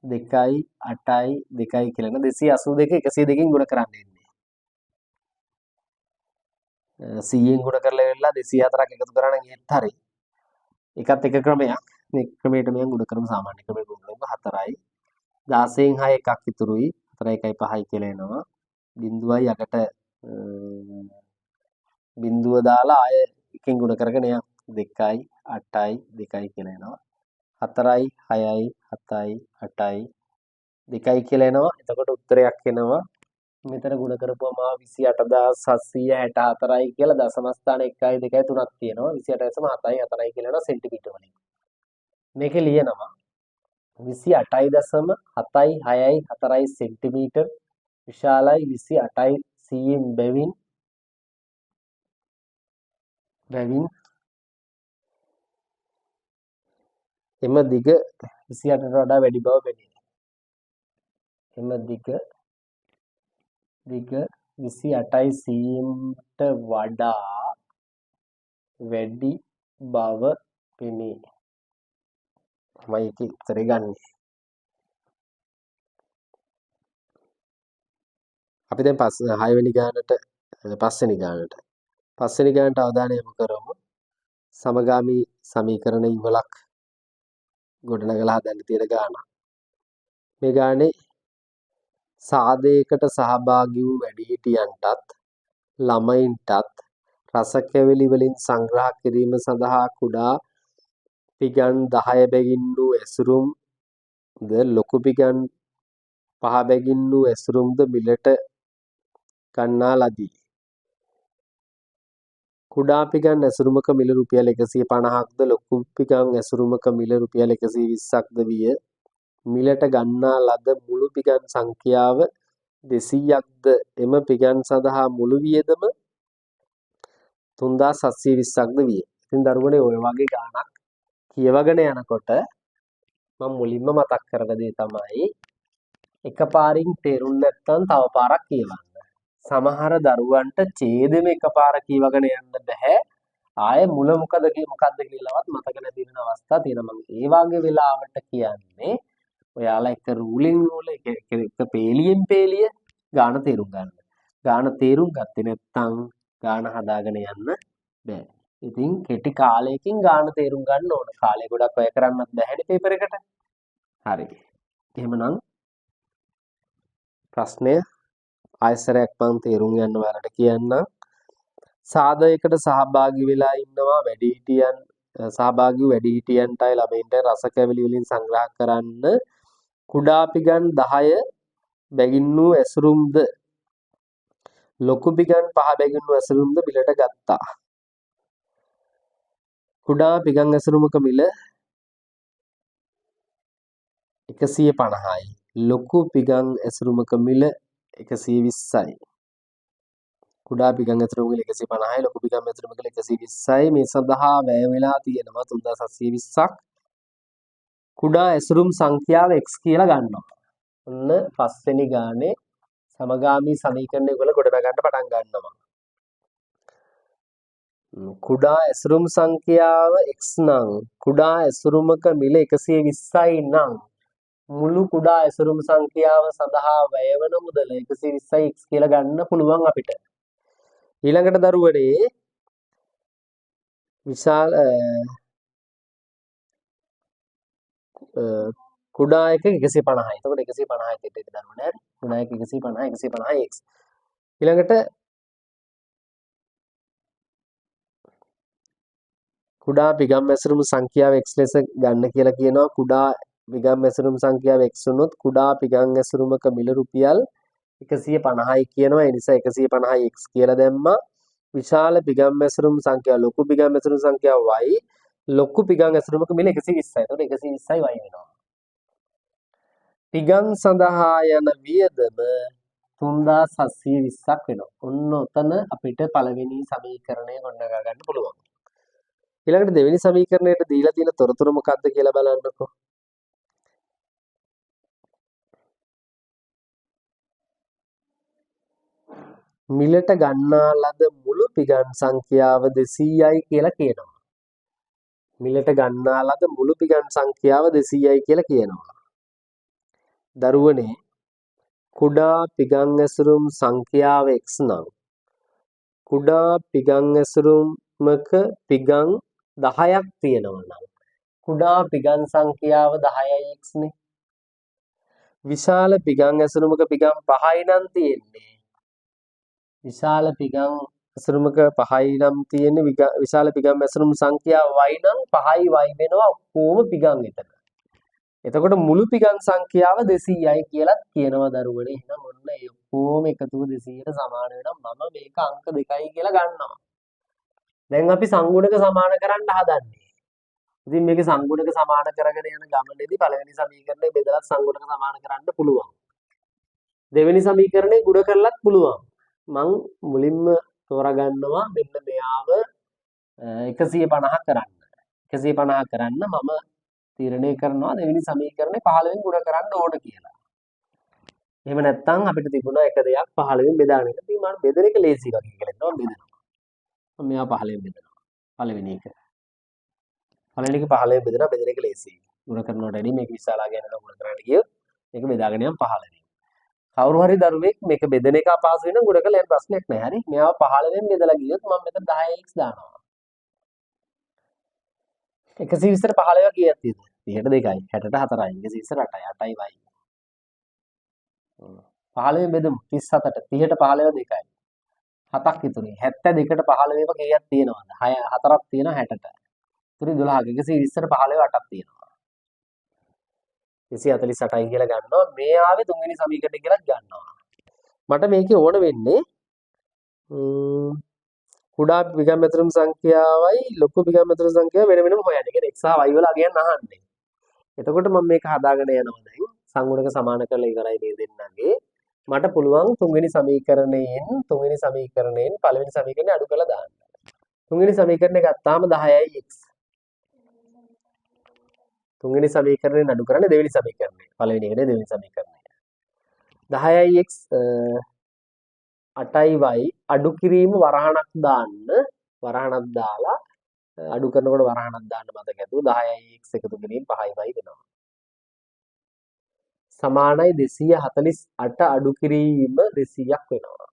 2යි 8යි 2යි කියලා නේ 282 102කින් ගුණ කරන්න එන්නේ. 100ෙන් ගුණ කරලා ඉවරලා 204ක් එකතු කරා නම් ඒත් හරි. ඒකත් එක ක්‍රමයක්. මේ ක්‍රමයට මම ගුණ කරමු සාමාන්‍ය ක්‍රමයට ගුණ කරමු 4යි 16න් 6 එකක් ඉතුරුයි 4 1යි 5යි කියලා එනවා. බිඳුවයි යකට බිඳුව දාලා ආය එකකින් ගුණ කරගෙන යන්න 2යි 8යි 2යි කියලා එනවා. 4යි 6යි 7යි 8යි 2යි කියලා එනවා. එතකොට උත්තරයක් එනවා. මෙතන ගුණ කරපුවම 28764යි කියලා දශම ස්ථාන 1යි 2යි 3ක් තියෙනවා. 28.7යි 4යි කියලා එනවා සෙන්ටිමීටර වලින්. මේකේ ලියනවා 28.7යි 6යි 4යි සෙන්ටිමීටර විශාලයි 28යි 100න් බැවින් එම දිග 28ට වඩා වැඩි බව පෙනේ. එම දිග 28යි 100ට වඩා වැඩි බව පෙනේ. මම ඒකේ උත්තරේ ගන්නෙ. අපි දැන් 6 වෙනි ගානට 5 වෙනි ගානට අවධානය යොමු කරමු. සමගාමී සමීකරණ ඉවලක් ගොඩනගලා හදන්න තියෙන ගාන. මේ ගානේ සාදයකට සහභාගී වූ වැඩිහිටියන්ටත් ළමයින්ටත් රසකැවිලි වලින් සංග්‍රහ කිරීම සඳහා කුඩා පිගන් 10 බැගින් වූ ඇසුරුම්ද ලොකු පිගන් 5 බැගින් වූ ඇසුරුම්ද මිලට ගන්නා ලදී. කුඩා පිගන් ඇසුරුමක මිල රුපියල් 150ක්ද ලොකු පිගන් ඇසුරුමක මිල රුපියල් 120ක්ද විය. මිලට ගන්නා ලද මුළු පිගන් සංඛ්‍යාව 200ක්ද එම පිගන් සඳහා මුළු වියදම 3720ක්ද විය. ඉතින් දරුවනේ ඔය වගේ ගාණක් කියවගෙන යනකොට මම මුලින්ම මතක් කරන දේ තමයි එකපාරින් තේරුම් නැත්නම් තව පාරක් කියවන්න. සමහර දරුවන්ට ඡේදෙම එකපාර කියවගෙන යන්න බෑ. ආයේ මුල මොකද කියලාවත් මතක නැති වෙන අවස්ථා තියෙනවා. මම ඒ වගේ වෙලාවට කියන්නේ ඔයාලා එක රූලින් රූල එක පේලියෙන් පේලිය ගාන තේරුම් ගන්න. ගාන තේරුම් ගත්තේ නැත්නම් ගාන හදාගෙන යන්න බෑ. ඉතින් කෙටි කාලයකින් ගාන තේරුම් ගන්න ඕන. කාලය ගොඩක් වැය කරන්නත් බැහැනේ පේපර් එකට. හරි. එහෙමනම් ප්‍රශ්නය ආයසරයක් මම තේරුම් ගන්න ඔයාලට කියන්නම්. සාදයකට සහභාගී වෙලා ඉන්නවා වැඩිහිටියන්ටයි ළමයින්ටයි රස කැවිලි වලින් සංග්‍රහ කරන්න කුඩා පිගන් 10 බැගින් වූ ඇසුරුම්ද ලොකු පිගන් 5 බැගින් වූ ඇසුරුම්ද මිලට ගත්තා. කුඩා පිගන් ඇසුරුමක මිල 150යි. ලොකු පිගන් ඇසුරුමක මිල 120යි. කුඩා පිගන් ඇසුරුමක මිල 150යි. ලොකු පිගන් ඇසුරුමක මිල 120යි. මේ සඳහා වැය වෙලා තියෙනවා 3720ක්. කුඩා ඇසුරුම් සංඛ්‍යාව x කියලා ගන්නවා. ඔන්න පස්වෙනි ගානේ සමගාමී සමීකරණය වල ගොඩ නගන්න පටන් ගන්නවා. කුඩා ඇසුරුම් සංඛ්‍යාව x නම් කුඩා ඇසුරුමක මිල 120යි නම් මුළු කුඩා ඇසුරුම් සංඛ්‍යාව සඳහා වැය වන මුදල 120යි x කියලා ගන්න පුළුවන් අපිට. ඊළඟට දරුවනේ විශාල කුඩා එක 150යි. එතකොට 150යි දෙට දරුවනේ. කුඩා එක 150 x. ඊළඟට කුඩා පිගම් ඇසුරුම් සංඛ්‍යාව x ලෙස ගන්න කියලා කියනවා. කුඩා පිගම් ඇසුරුම් සංඛ්‍යාව x වුණොත් කුඩා පිගම් ඇසුරුමක මිල රුපියල් 150යි කියනවා. ඒ නිසා 150යි x කියලා දැම්මා. විශාල පිගම් ඇසුරුම් සංඛ්‍යාව ලොකු පිගම් ඇසුරුම් සංඛ්‍යාව y ලොකු පිගන් ඇසුරුමක මිල 120යි. එතකොට 120යි වයි වෙනවා. පිගන් සඳහා යන වියදම 3720ක් වෙනවා. ඔන්න ඔතන අපිට පළවෙනි සමීකරණය ගොඩනගා ගන්න පුළුවන්. ඊළඟට දෙවෙනි සමීකරණයට දීලා තියෙන තොරතුරු මොකක්ද කියලා බලන්නකෝ. මිලට ගන්නා ලද මුළු පිගන් සංඛ්‍යාව 200යි කියලා කියනවා. මිලට ගන්නා ලද මුළු පිගන් සංඛ්‍යාව 200යි කියලා කියනවා. දරුවනේ කුඩා පිගන් ඇසුරුම් සංඛ්‍යාව x නම් කුඩා පිගන් ඇසුරුමක පිගන් 10ක් තියෙනවා නම් කුඩා පිගන් සංඛ්‍යාව 10යි x නේ. විශාල පිගන් ඇසුරුමක පිගන් 5යි නම් තියෙන්නේ. විශාල පිගන් ඇසුරුමක 5යි නම් තියෙන්නේ විශාල පිගන් ඇසුරුම් සංඛ්‍යාව y නම් 5යි y වෙනවා ඔක්කොම පිගන් එතන. එතකොට මුළු පිගන් සංඛ්‍යාව 200යි කියලා කියනවා දරුවනේ. එහෙනම් ඔන්න ඒ ඔක්කොම එකතුව 200ට සමාන වෙනවා. මම මේක අංක 2යි කියලා ගන්නවා. දැන් අපි සංගුණක සමාන කරන්න හදන්නේ. ඉතින් මේකේ සංගුණක සමාන කරගෙන යන ගමනේදී පළවෙනි සමීකරණය බෙදලා සංගුණක සමාන කරන්න පුළුවන්. දෙවෙනි සමීකරණය ගුණ කරලත් පුළුවන්. මං මුලින්ම තෝරගන්නවා මෙන්න මෙයාව 150 කරන්න. 150 කරන්න මම තීරණය කරනවා දෙවෙනි සමීකරණය 15න් ගුණ කරන්න ඕන කියලා. එහෙම නැත්නම් අපිට තිබුණා එක දෙයක් 15න් බෙදාගෙන ඉතින් මම බෙදෙන එක ලේසි වගේ කියලා හිතනවා බෙදනවා. මම මෙයා 15න් බෙදනවා. පළවෙනි එක. පළවෙනි එක 15න් බෙදනවා බෙදෙන එක ලේසි. ගුණ කරනකොට වැඩි මේක විශාලා ගණන ගුණ කරන්න ගියොත් මේක බෙදාගෙන යම් 15න්. කවුරු හරි දරුවෙක් මේක බෙදෙන එක අපහසු වෙන ගුණ කළා යන ප්‍රශ්නයක් නැහැ. හරි. මෙයාව 15න් බෙදලා ගියොත් මම මෙතන 10x දානවා. 120ට 15 කීයක් තියෙද? 30ට 2යි 60ට 4යි 120ට 8යි 8යි y. 15න් බෙදමු 37ට 30ට 15 2යි. 7ක් ඉතුරුයි. 72ට 15ක කීයක් තියෙනවද? 6 4ක් තියෙනවා 60ට. ඉතුරු 12ක 120ට 15 8ක් තියෙනවා. 248යි කියලා ගන්නවා. මේ ආවේ තුන්වෙනි සමීකරණය කියලා ගන්නවා. මට මේකේ ඕන වෙන්නේ කුඩා පිගන් මෙතරුම් සංඛ්‍යාවයි ලොකු පිගන් මෙතරුම් සංඛ්‍යාව වෙන වෙනම හොයන්න. ඒ කියන්නේ x සහ y වල අගයන් අහන්නේ. එතකොට මම මේක හදාගෙන යනවා දැන්. සංගුණක සමාන කරලා ඉවරයි මේ දෙන්නගේ. මට පුළුවන් තුන්වෙනි සමීකරණයෙන් පළවෙනි සමීකරණය අඩු කරලා දාන්න. තුන්වෙනි සමීකරණය ගත්තාම 10යි x. තුන්වෙනි සමීකරණයෙන් අඩු කරන්නේ දෙවෙනි සමීකරණය. පළවෙනි එකනේ දෙවෙනි සමීකරණය. 10යි x 8යි y අඩු කිරීම වරහණක් දාලා අඩු කරනකොට වරහණක් දාන්න මතක ඇතුව 10යි x එකතු කිරීම 5යි y වෙනවා. සමානයි 248 අඩු කිරීම 200ක් වෙනවා.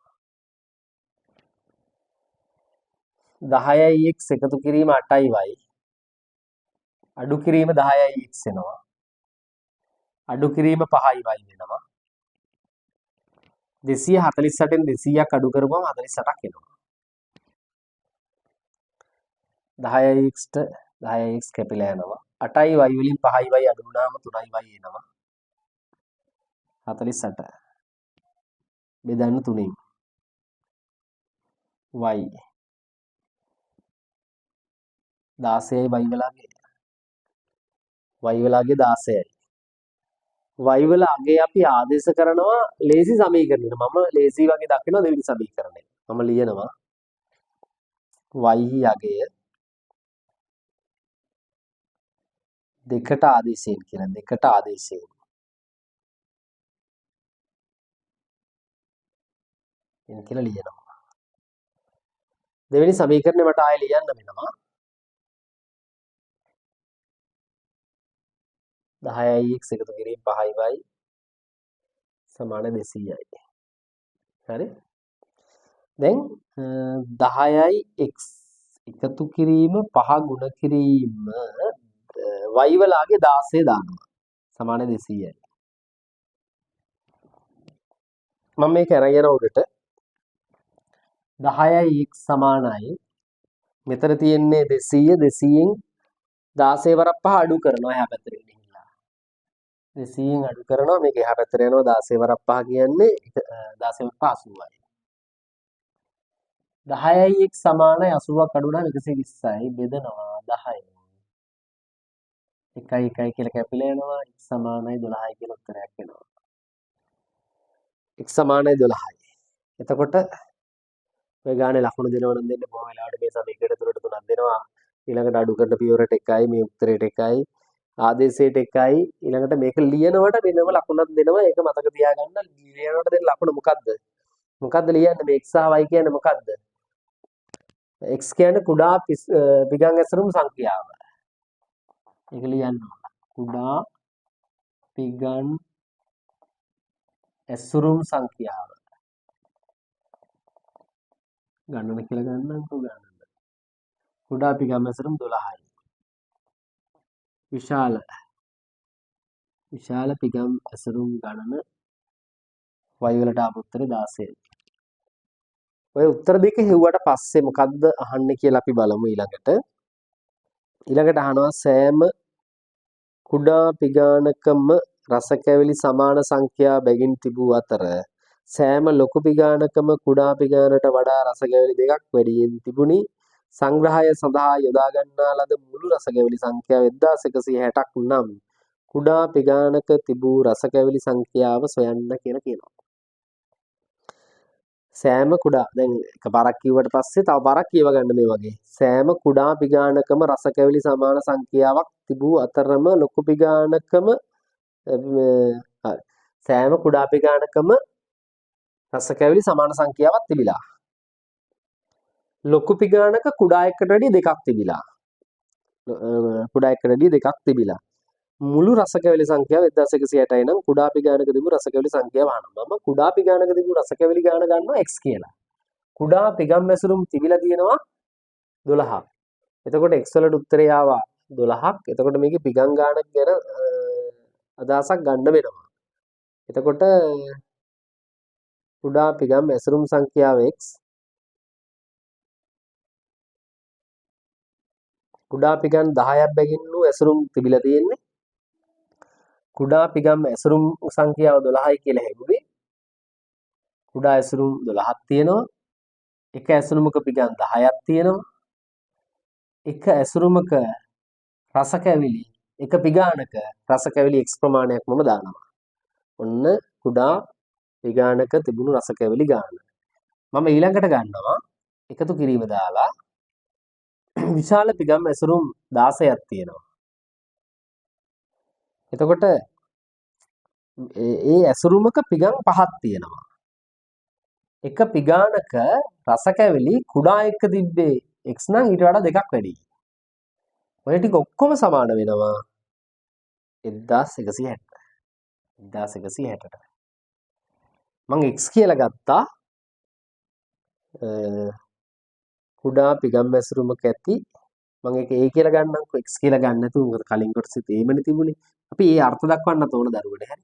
10යි x එකතු කිරීම 8යි y අඩු කිරීම 10යි x වෙනවා. අඩු කිරීම 5යි y වෙනවා. 248න් 200ක් අඩු කරපුවම 48ක් එනවා. 10යි x කැපිලා යනවා. 8යි y වලින් 5යි y අඩු වුණාම 3යි y එනවා. 48 බෙදන්න 3න් y 16යි y වලාගේ 16යි y වල අගේ අපි ආදේශ කරනවා ලේසි සමීකරණයට. මම ලේසි වගේ දකිනවා දෙවෙනි සමීකරණය. මම ලියනවා y අගය දෙකට ආදේශයෙන් කියලා. දෙකට ආදේශයෙන්. එන් කියලා ලියනවා. දෙවෙනි සමීකරණය මට ආයෙ ලියන්න වෙනවා. 10යි x එකතු කිරීම 5යි y සමාන 200යි. හරි? දැන් 10යි x එකතු කිරීම 5 ගුණ කිරීම y වලාගේ 16 දානවා. සමාන 200යි. මම මේක අරගෙන යන උඩට 10යි x සමානයි මෙතන තියෙන්නේ 200 200න් 16 වරක් 5 අඩු කරනවා එහා පැත්තට ගිහිල්ලා 200න් අඩු කරනවා මේක එහා පැත්තට යනවා 16 වරක් 5 කියන්නේ 16 වරක් 80යි 10යි x සමානයි 80ක් අඩු වුණාම 120යි බෙදනවා 10යි 1 කියලා කැපිලා යනවා x සමානයි 12යි කියලා උත්තරයක් එනවා. x සමානයි 12යි. එතකොට ඔය ගානේ ලකුණු දෙනව නම් දෙන්න බොහොම වෙලාවට මේ සම 1ට 3ට 3ක් දෙනවා. ඊළඟට අඩු කරන පියවරට 1යි මේ උත්තරේට 1යි ආදේශයට 1යි ඊළඟට මේක ලියනවට වෙනම ලකුණක් දෙනවා. ඒක මතක තියාගන්න. ලියනවට දෙන ලකුණ මොකද්ද? මොකද්ද ලියන්නේ මේ x සහ y කියන්නේ මොකද්ද? x කියන්නේ කුඩා පිගන් ඇසුරුම් සංඛ්‍යාව. ඒක ලියන්න ඕන. කුඩා පිගන් ඇසුරුම් සංඛ්‍යාව. ගණන කියලා ගන්නම්කෝ ගණන. කුඩා පිගම් ඇසුරුම් 12යි. විශාල පිගම් ඇසුරුම් ගණන y වලට ආපු උත්තරේ 16යි. ඔය උත්තර දෙක හෙව්වට පස්සේ මොකද්ද අහන්නේ කියලා අපි බලමු ඊළඟට. ඊළඟට අහනවා සෑම කුඩා පිගානකම රස කැවිලි සමාන සංඛ්‍යා බැගින් තිබූ අතර සෑම ලොකු පිගානකම කුඩා පිගානට වඩා රස කැවිලි දෙකක් වැඩියෙන් තිබුණි. සංග්‍රහය සඳහා යොදා ගන්නා ලද මුළු රස කැවිලි සංඛ්‍යාව 1160ක් නම් කුඩා පිගානක තිබූ රස කැවිලි සංඛ්‍යාව සොයන්න කියලා කියනවා. සෑම කුඩා දැන් එකපාරක් කිව්වට පස්සේ තව පාරක් කියව ගන්න මේ වගේ. සෑම කුඩා පිගානකම රස කැවිලි සමාන සංඛ්‍යාවක් තිබූ අතරම ලොකු පිගානකම සෑම කුඩා පිගානකම රස කැවිලි සමාන සංඛ්‍යාවක් තිබිලා. ලොකු පිගානක කුඩා එකකට වැඩිය දෙකක් තිබිලා. කුඩා එකකට වැඩිය දෙකක් තිබිලා. මුළු රස කැවිලි සංඛ්‍යාව 1160යි නම් කුඩා පිගානක තිබු රස කැවිලි සංඛ්‍යාව අහනවා. මම කුඩා පිගානක තිබු රස කැවිලි ගාන ගන්නවා x කියලා. කුඩා පිගම් ඇසුරුම් තිබිලා තියෙනවා 12ක්. එතකොට x වලට උත්තරය ආවා 12ක්. එතකොට මේකේ පිගම් ගානක් ගැන අදහසක් ගන්න වෙනවා. එතකොට කුඩා පිගම් ඇසුරුම් සංඛ්‍යාව x කුඩා පිගම් 10ක් බැගින්නු ඇසුරුම් තිබිලා තියෙන්නේ. කුඩා පිගම් ඇසුරුම් සංඛ්‍යාව 12යි කියලා හැදුවේ. කුඩා ඇසුරුම් 12ක් තියෙනවා. එක ඇසුරුමක පිගම් 10ක් තියෙනවා. එක ඇසුරුමක රස කැවිලි එක පිගානක රස කැවිලි x ප්‍රමාණයක් මම දානවා. ඔන්න කුඩා පිගානක තිබුණු රස කැවිලි ගාන. මම ඊළඟට ගන්නවා එකතු කිරීම දාලා විශාල පිගම් ඇසුරුම් 16ක් තියෙනවා. එතකොට ඒ ඇසුරුමක පිගම් 5ක් තියෙනවා. එක පිගානක රස කැවිලි කුඩා එක තිබ්බේ x නම් ඊට වඩා දෙකක් වැඩි. ඔය ටික ඔක්කොම සමාන වෙනවා 1160. 1160ට. මම x කියලා ගත්තා කුඩා පිගම් ඇසුරුමක ඇති මම ඒක a කියලා ගන්නම්කෝ x කියලා ගන්න නැතුව මොකද කලින් කොටසෙත් ඒමනේ තිබුණේ. අපි ඒ අර්ථ දක්වන්න තෝරන දරුවනේ හරි.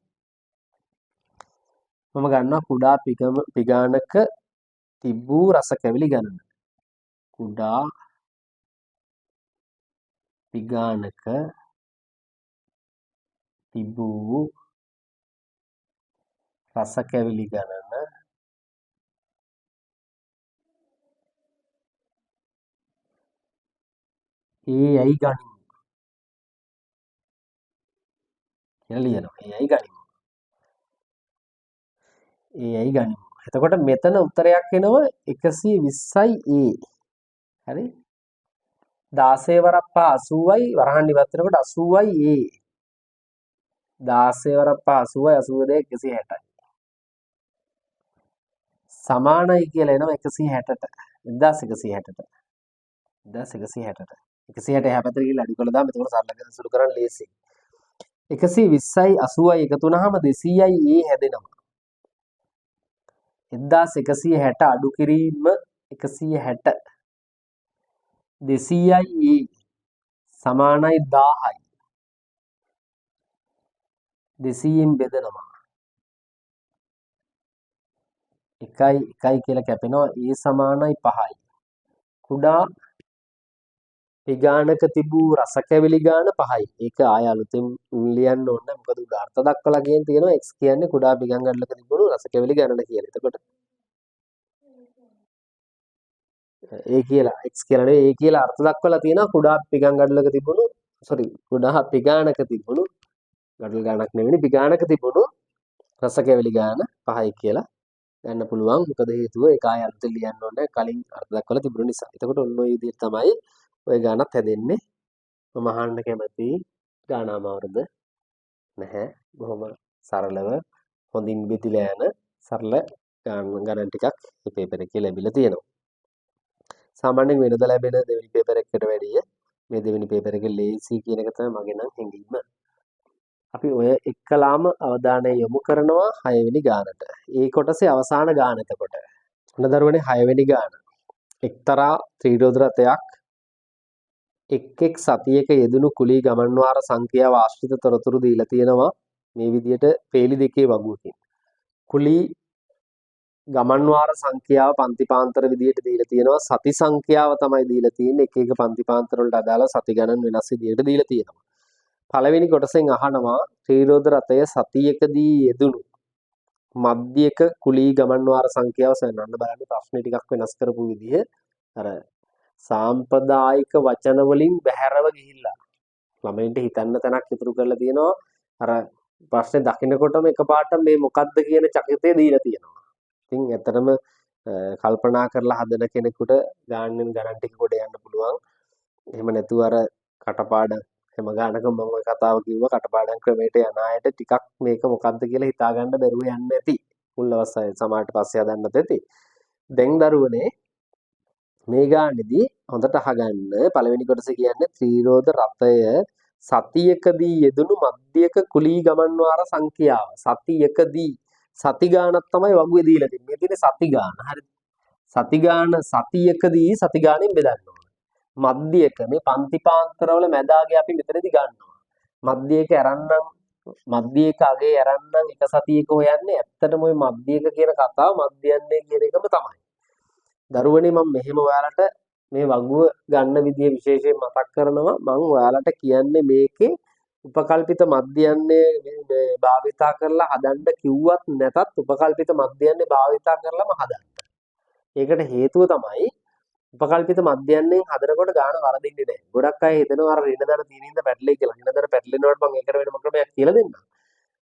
මම ගන්නවා කුඩා පිගානක තිබූ රස කැවිලි ගණන. කුඩා පිගානක තිබූ රස කැවිලි ගණන ඒයි ගනිමු කියලා ලියනවා. ඒයි ගනිමු. ඒයි ගනිමු. එතකොට මෙතන උත්තරයක් එනවා 120යි a. හරි? 16 වරක් 80යි වරහන් ඉවත් වෙනකොට 80යි a. 16 වරක් 80යි 82 160යි. සමානයි කියලා එනවා 160ට. 1160ට. 1160ට. 160 එහා පැත්තට ගිහලා අඩු කළා දාන්න. එතකොට සරල සුළු කරන්න ලේසියි. 120යි 80යි එකතු වුණාම 200යි a හැදෙනවා. 1160 අඩු කිරීම 160 200යි a සමානයි 1000යි. 200න් බෙදනවා. 1 කියලා කැපෙනවා a සමානයි 5යි. කුඩා පිගානක තිබූ රස කැවිලි ගාන 5යි. ඒක ආය අලුතෙන් ලියන්න ඕන නැහැ. මොකද උඩ අර්ථ දක්වලා කියන තියෙනවා x කියන්නේ කුඩා පිගම් ගණනක තිබුණු රස කැවිලි ගණන කියලා. එතකොට ඒ කියලා x කියලා නෙවෙයි ඒ කියලා අර්ථ දක්වලා තියෙනවා කුඩා පිගම් ගණනක තිබුණු සෝරි කුඩා පිගානක තිබුණු ගඩොල් ගානක් නෙවෙයි පිගානක තිබුණු රස කැවිලි ගාන 5යි කියලා ගන්න පුළුවන්. මොකද හේතුව ඒක ආය අලුතෙන් ලියන්න ඕනේ කලින් අර්ථ දක්වලා තිබුණ නිසා. එතකොට ඔන්න ඔය විදිහට තමයි ඔය ගානත් හැදෙන්නේ. මම අහන්න කැමති ගානාමාවරද නැහැ. බොහොම සරලව හොඳින් බෙදිලා යන සරල ගණන් ටිකක් මේ පේපර් එකේ ලැබිලා තියෙනවා. සාමාන්‍යයෙන් වෙනදා ලැබෙන දෙවෙනි පේපර් එකකට වැඩිය මේ දෙවෙනි පේපර් එකේ ලේසි කියන එක තමයි මගේ නම් හැඟීම. අපි ඔය එක්කලාම අවධානය යොමු කරනවා 6 වෙනි ගානට. ඒ කොටසේ අවසාන ගාන එතකොට. ඔන්න දරුවනේ 6 වෙනි ගාන. එක්තරා ත්‍රිරෝද රථයක් එක් සතියක යෙදුණු කුලී ගමන් වාර සංඛ්‍යාව ආශ්‍රිත තොරතුරු දීලා තියෙනවා මේ විදිහට පේලි දෙකේ වගුවකින්. කුලී ගමන් වාර සංඛ්‍යාව පන්ති පාන්තර විදිහට දීලා තියෙනවා. සති සංඛ්‍යාව තමයි දීලා තියෙන්නේ. එක එක පන්ති පාන්තර වලට අදාළ සති ගණන් වෙනස් විදිහට දීලා තියෙනවා. පළවෙනි කොටසෙන් අහනවා ත්‍රිරෝද රථය සතියකදී යෙදුණු මධ්‍යක කුලී ගමන් වාර සංඛ්‍යාව සොයන්න බලන්න ප්‍රශ්නේ ටිකක් වෙනස් කරපු විදිහ අර සාම්ප්‍රදායික වචන වලින් බැහැරව ගිහිල්ලා ළමයින්ට හිතන්න තැනක් ඉතුරු කරලා තියෙනවා අර ප්‍රශ්නේ දකින්නකොටම එකපාරට මේ මොකද්ද කියන චකිතය දීලා තියෙනවා. ඉතින් ඇත්තටම කල්පනා කරලා හදන කෙනෙකුට ගාන්නෙන් ගණන් ටික කොට යන්න පුළුවන්. එහෙම නැතුව අර කටපාඩම් හැම ගානකම මම ওই කතාව කිව්වා කටපාඩම් ක්‍රමයට යන අයට ටිකක් මේක මොකද්ද කියලා හිතා ගන්න බැරුව යන්න ඇති. මුල් අවස්ථාවේ සමහරට පස්සේ හදන්නත් ඇති. දැන් දරුවනේ මේ ගානේදී හොඳට අහගන්න පළවෙනි කොටස කියන්නේ ත්‍රිරෝද රථය සතියකදී යෙදුණු මධ්‍යක කුලී ගමන් වාර සංඛ්‍යාව. සතියකදී සති ගානක් තමයි වගුවේ දීලා තියෙන්නේ. මේ තියෙන්නේ සති ගාන. හරිද? සති ගාන සතියකදී සති ගානෙන් බෙදන්න ඕන. මධ්‍යක මේ පන්ති පාන්තරවල මැදාගේ අපි මෙතනදී ගන්නවා. මධ්‍යක අරන්නම් මධ්‍යක අගේ අරන්නම් එක සතියක හොයන්නේ ඇත්තටම ওই මධ්‍යක කියන කතාව මධ්‍යන්නේ කියන එකම තමයි. දරුවනේ මම මෙහෙම ඔයාලට මේ වගුව ගන්න විදිය විශේෂයෙන් මතක් කරනවා. මම ඔයාලට කියන්නේ මේකේ උපකල්පිත මධ්‍යන්නේ භාවිතා කරලා හදන්න කිව්වත් නැතත් උපකල්පිත මධ්‍යන්නේ භාවිතා කරලාම හදන්න. ඒකට හේතුව තමයි උපකල්පිත මධ්‍යයන්ෙන් හදනකොට ගාන වරදින්නේ නැහැ. ගොඩක් අය හිතනවා අර ඍණ දර තීනින්ද පැටලෙයි කියලා. ඍණ දර පැටලෙනවට මම ඒකට වෙනම ක්‍රමයක් කියලා දෙන්නම්.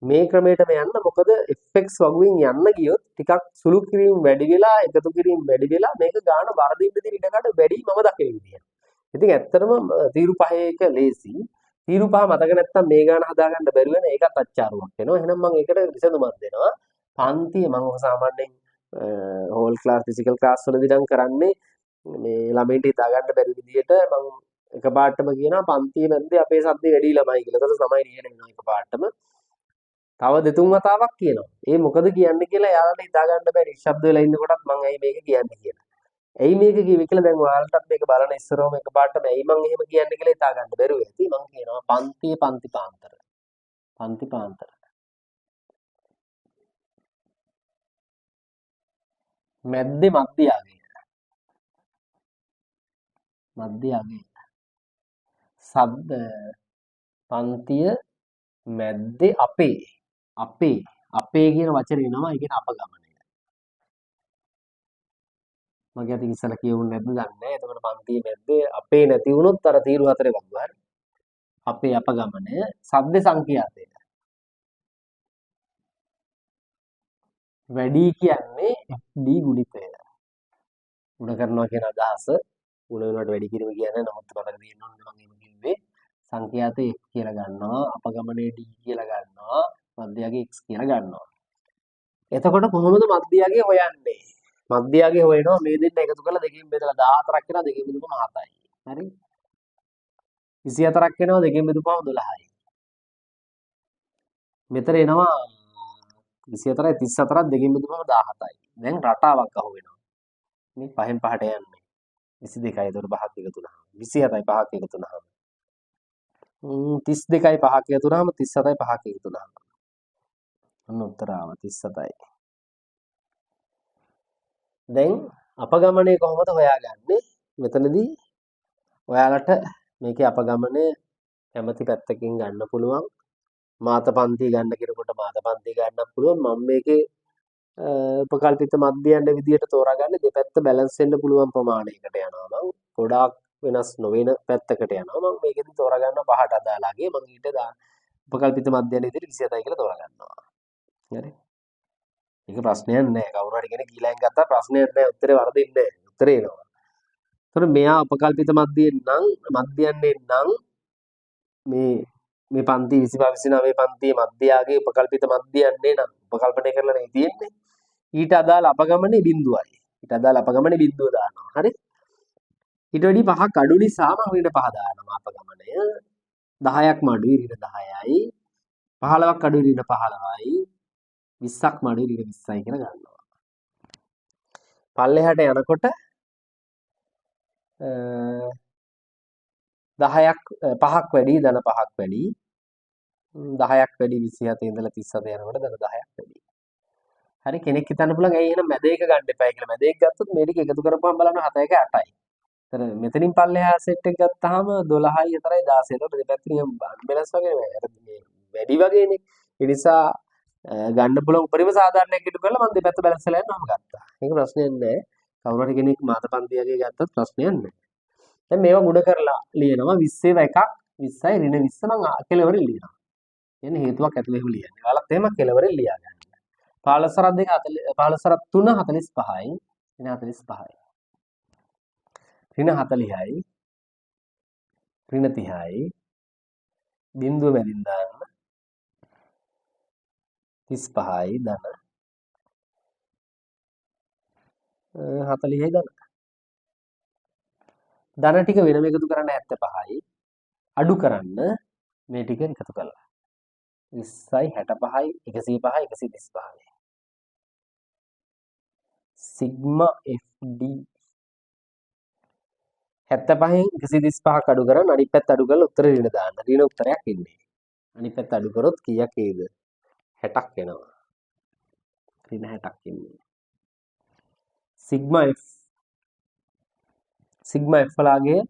මේ ක්‍රමයටම යන්න මොකද fx වගුවෙන් යන්න ගියොත් ටිකක් සුළු කිරීම වැඩි වෙලා එකතු කිරීම වැඩි වෙලා මේක ගාන වරදින්න දෙන ඉඩකඩ වැඩි මම දකින විදිහ. ඉතින් ඇත්තටම තීරු පහේ එක ලේසි. තීරු පහ මතක නැත්තම් මේ ගාන හදාගන්න බැරි වෙන ඒකත් අච්චාරුවක් වෙනවා. එහෙනම් මම ඒකට විසඳුමක් දෙනවා. පන්තිය මම සාමාන්‍යයෙන් හෝල් ක්ලාස් ෆිසිකල් ක්ලාස් වලදී නම් කරන්නේ මේ ළමයින්ට හිතා ගන්න බැරි විදිහට මම එකපාරටම කියනවා පන්තියේ මැද්දේ අපේ සද්දේ වැඩි ළමයි කියලා. ඒකට තමයි ලියන වෙනවා එකපාරටම. තව දෙතුන් වතාවක් කියනවා. ඒ මොකද කියන්නේ කියලා එයාලට හිතා ගන්න බැරි. ශබ්ද වෙලා ඉන්නකොටත් මම ඇයි මේක කියන්නේ කියලා. ඇයි මේක කිව්වේ කියලා දැන් ඔයාලටත් මේක බලන ඉස්සරවම එකපාරටම ඇයි මං එහෙම කියන්නේ කියලා හිතා ගන්න බැරුව ඇති. මං කියනවා පන්තියේ පන්ති පාන්තර. පන්ති පාන්තර. මැද්දේ මධ්‍ය අගය. මධ්‍ය අගය. සබ්ද පන්තිය මැද්දේ අපේ කියන වචනේ එනවා. ඒ කියන්නේ අපගමනය. මගේ අතින් ඉස්සලා කියවුනේ නැද්ද දන්නේ නැහැ. එතකොට පන්තියේ මැද්දේ අපේ නැති වුණොත් අර තීරු හතරේ වගුව හරි. අපේ අපගමනය සද්ද සංඛ්‍යාතය. වැඩි කියන්නේ FD ගුණිතය. ගුණ කරනවා කියන අදහස ගුණ වෙනවට වැඩි කිරීම කියන්නේ නමුත් මතක තියෙන්න ඕනේ මම එහෙම කිව්වේ සංඛ්‍යාතය F කියලා ගන්නවා අපගමනයේ D කියලා ගන්නවා මධ්‍යයගේ X කියලා ගන්නවා. එතකොට කොහොමද මධ්‍යයගේ හොයන්නේ? මධ්‍යයගේ හොයනවා මේ දෙන්න එකතු කරලා දෙකෙන් බෙදලා 14ක් වෙනවා දෙකෙන් බෙදුවම 7යි. හරි? 24ක් වෙනවා දෙකෙන් බෙදුවම 12යි. මෙතන එනවා 24යි 34ක් දෙකෙන් බෙදුවම 17යි. දැන් රටාවක් අහු වෙනවා. මේ පහෙන් පහට යන්නේ 22යි එතකොට පහක් එකතු වුණාම 27යි පහක් එකතු වුණාම 32යි පහක් එකතු වුණාම 37යි පහක් එකතු වුණාම ඔන්න උත්තර ආවා 37යි. දැන් අපගමනය කොහොමද හොයාගන්නේ? මෙතනදී ඔයාලට මේකේ අපගමනය කැමැති පැත්තකින් ගන්න පුළුවන්. මාත පන්ති ගන්න කෙනෙකුට මාත පන්ති ගන්නත් පුළුවන්. මම මේකේ උපකල්පිත මධ්‍යයන් විදියට තෝරාගන්නේ දෙපැත්ත බැලන්ස් වෙන්න පුළුවන් ප්‍රමාණයකට යනවා. මම ගොඩාක් වෙනස් නොවන පැත්තකට යනවා. මම මේකෙදි තෝරගන්නවා 5ට අදාළගේ මම ඊට උපකල්පිත මධ්‍යයන විදිහට 27යි කියලා තෝරගන්නවා. හරි. ඒක ප්‍රශ්නයක් නෑ. කවුරු හරි කෙනෙක් ඊළඟ ගත්තා ප්‍රශ්නයක් නෑ. උත්තරේ වරදින්නේ නෑ. උත්තරේ එනවා. එතකොට මෙයා උපකල්පිත මධ්‍යයන්ෙන් නම් මේ පන්ති 25 29 පන්තියේ මධ්‍යයාගේ උපකල්පිත මධ්‍යයන්නේ නම් උපකල්පනය කරලා නේ තියෙන්නේ. ඊට අදාළ අපගමනේ බිඳුවයි. ඊට අදාළ අපගමනේ බිඳුව දානවා. හරි. ඊට වැඩි 5ක් අඩු නිසා මම ඊට 5 දානවා අපගමනය. 10ක් මඩුයි ඊට 10යි. 15ක් අඩුයි ඊට 15යි. 20ක් මඩුයි ඊට 20යි කියලා ගන්නවා. පල්ලෙහාට යනකොට 10ක් 5ක් වැඩි ධන 5ක් වැඩි 10ක් වැඩි 27 ඉඳලා 37 යනකොට ධන 10ක් වැඩි. හරි කෙනෙක් හිතන්න පුළුවන් ඇයි එහෙනම් මැද එක ගන්න එපා කියලා. මැද එක ගත්තොත් මේ ටික එකතු කරපුවම බලන්න 7 1 8යි. එතන මෙතනින් පල්ලෙහා සෙට් එක ගත්තාම 12යි 4යි 16. එතකොට දෙපැත්තෙන් අන්බැලන්ස් වගේ මේ වැඩි වගේනේ. ඒ නිසා ගන්න පුළුවන් උපරිම සාධාරණයක් ඉටු කරලා මම දෙපැත්ත බැලන්ස් කරලා යන්න මම ගත්තා. ඒක ප්‍රශ්නයක් නෑ. කවුරු හරි කෙනෙක් මාත පන්තියගේ ගත්තත් ප්‍රශ්නයක් නෑ. දැන් මේවා මුඩ කරලා ලියනවා 20 එකක් 20යි ඍණ 20 මම කෙලවරින් ලියනවා. කියන්නේ හේතුවක් ඇතුළේ එහෙම ලියන්නේ. ඔයාලත් එහෙම කෙලවරින් ලියා ගන්න. 15 සරත් 2 15 සරත් 3 45යි ඍණ 45යි. ඍණ 40යි ඍණ 30යි බිංදුව මැදින් දාන්න 35යි ධන 40යි ධන. ධන ටික වෙනම එකතු කරන්න 75යි. අඩු කරන්න මේ ටික එකතු කළා. 20යි 65යි 105යි 135යි. සිග්මා FD 75න් 135ක් අඩු කරන් අනිත් පැත්ත අඩු කරලා උත්තර ඍණ දාන්න. ඍණ උත්තරයක් එන්නේ. අනිත් පැත්ත අඩු කරොත් කීයක් එයිද? 60ක් එනවා. ඍණ 60ක් එන්නේ. Sigma F වලාගේ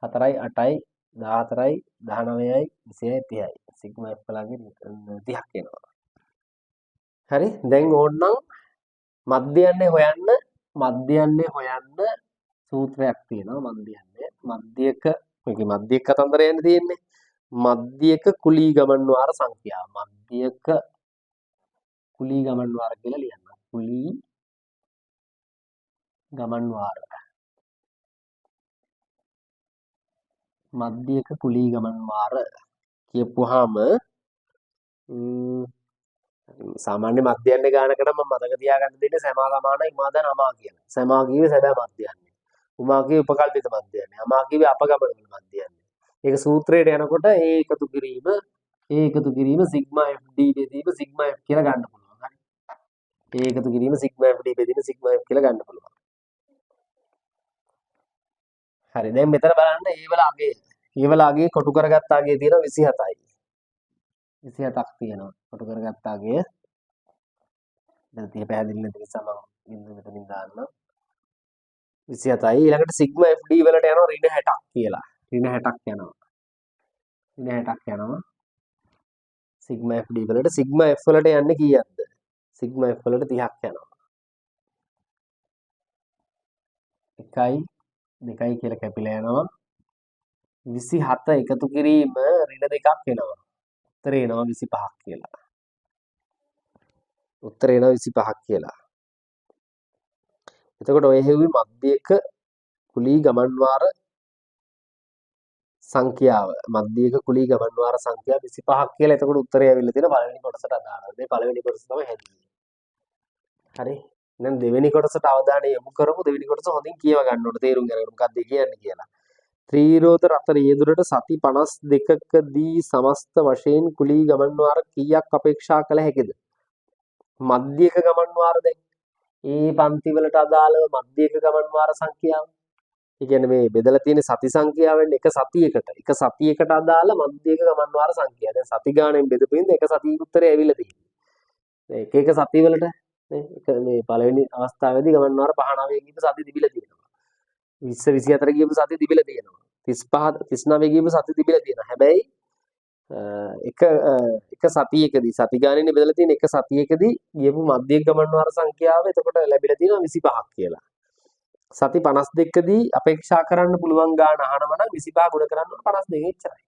4යි 8යි 14යි 19යි 20යි 30යි. සිග්මා F වලාගේ 30ක් එනවා. හරි දැන් ඕනනම් මධ්‍යයන්නේ හොයන්න සූත්‍රයක් තියෙනවා මධ්‍යයක මේකේ මධ්‍යයක කතන්දරය යන්නේ තියෙන්නේ මධ්‍යයක කුලී ගමන් වාර සංඛ්‍යාව මධ්‍යයක කුලී ගමන් වාර කියලා ලියන්න කුලී ගමන් වාර මධ්‍යයක කුලී ගමන් වාර කියපුවාම සාමාන්‍ය මධ්‍යයන්නේ ගානකට මම මතක තියාගන්න දෙන්නේ සමා සමානයි මා දැන් අමා කියලා. සමා කිව්වේ සැබෑ මධ්‍යයන්නේ. උමා කිව්වේ උපකල්පිත මධ්‍යයන්නේ. අමා කිව්වේ අපගමන වල මධ්‍යයන්නේ. ඒක සූත්‍රයට යනකොට ඒ එකතු කිරීම සිග්මා FD බෙදීම සිග්මා F කියලා ගන්න පුළුවන්. හරි. ඒ එකතු කිරීම සිග්මා FD බෙදීම සිග්මා F කියලා ගන්න පුළුවන්. හරි. දැන් මෙතන බලන්න ඒ වල අගේ කොටු කරගත්ත අගේ තියෙනවා 27යි. 27ක් තියෙනවා. කොටු කරගත්ත අගේ දැන් 30 පැහැදිලි නැති නිසා මම බින්දුව මෙතනින් දාන්නම් 27යි ඊළඟට සිග්මා FD වලට යනවා ඍණ 60ක් කියලා ඍණ 60ක් යනවා සිග්මා FD වලට සිග්මා F වලට යන්නේ කීයක්ද සිග්මා F වලට 30ක් යනවා 1යි 2යි කියලා කැපිලා යනවා 27 එකතු කිරීම ඍණ 2ක් එනවා උත්තරේ එනවා 25ක් කියලා උත්තරේ එනවා 25ක් කියලා. එතකොට ඔය හෙව්වේ මධ්‍යයක කුලී ගමන් වාර සංඛ්‍යාව මධ්‍යයක කුලී ගමන් වාර සංඛ්‍යාව 25ක් කියලා. එතකොට උත්තරය ඇවිල්ලා තියෙන පළවෙනි කොටසට අදාළව. මේ පළවෙනි කොටස තමයි හැදුවේ. හරි. දැන් දෙවෙනි කොටසට අවධානය යොමු කරමු. දෙවෙනි කොටස හොඳින් කියව ගන්න ඕනේ. තේරුම් ගන්න මොකක්ද කියන්නේ කියලා. ත්‍රිරෝධ රත රියදුරට සති 52කදී සමස්ත වශයෙන් කුලී ගමන් වාර කීයක් අපේක්ෂා කළ හැකිද? මධ්‍යයක ගමන් වාර දැන් ඒ පන්ති වලට අදාළව මධ්‍යයක ගමන් වාර සංඛ්‍යාව. ඒ කියන්නේ මේ බෙදලා තියෙන සති සංඛ්‍යාවෙන් එක සතියකට අදාළ මධ්‍යයක ගමන් වාර සංඛ්‍යාව. දැන් සති ගාණෙන් බෙදපු ඉඳ එක සතියක උත්තරේ ඇවිල්ලා තියෙනවා. එක සති වලට නේ මේ පළවෙනි අවස්ථාවේදී ගමන් වාර 5 9 කියපු සති තිබිලා තියෙනවා. 20 24 කියපු සති තිබිලා තියෙනවා. 35 39 කියපු සති තිබිලා තියෙනවා. හැබැයි එක සතියකදී සති ගානෙනේ බෙදලා තියෙන එක සතියකදී ගියපු මධ්‍යක ගමන් වාර සංඛ්‍යාව එතකොට ලැබිලා තියෙනවා 25ක් කියලා. සති 52දී අපේක්ෂා කරන්න පුළුවන් ගාන අහනවා නම් 25 ගුණ කරන්න ඕන 52 එච්චරයි.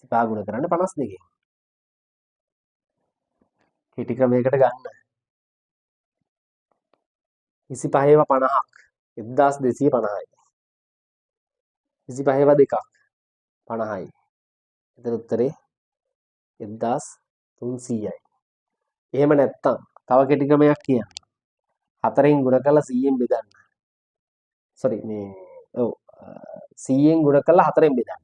25 ගුණ කරන්න 52. කෙටි ක්‍රමයකට ගන්න. 25 ඒවා 50ක් 1250යි. 25 ඒවා දෙකක් 50යි. එතන උත්තරේ 1300යි. එහෙම නැත්තම් තව කෙටි ක්‍රමයක් කියන්න. 4න් ගුණ කරලා 100ෙන් බෙදන්න. සෝරි මේ ඔව් 100ෙන් ගුණ කරලා 4ෙන් බෙදන්න.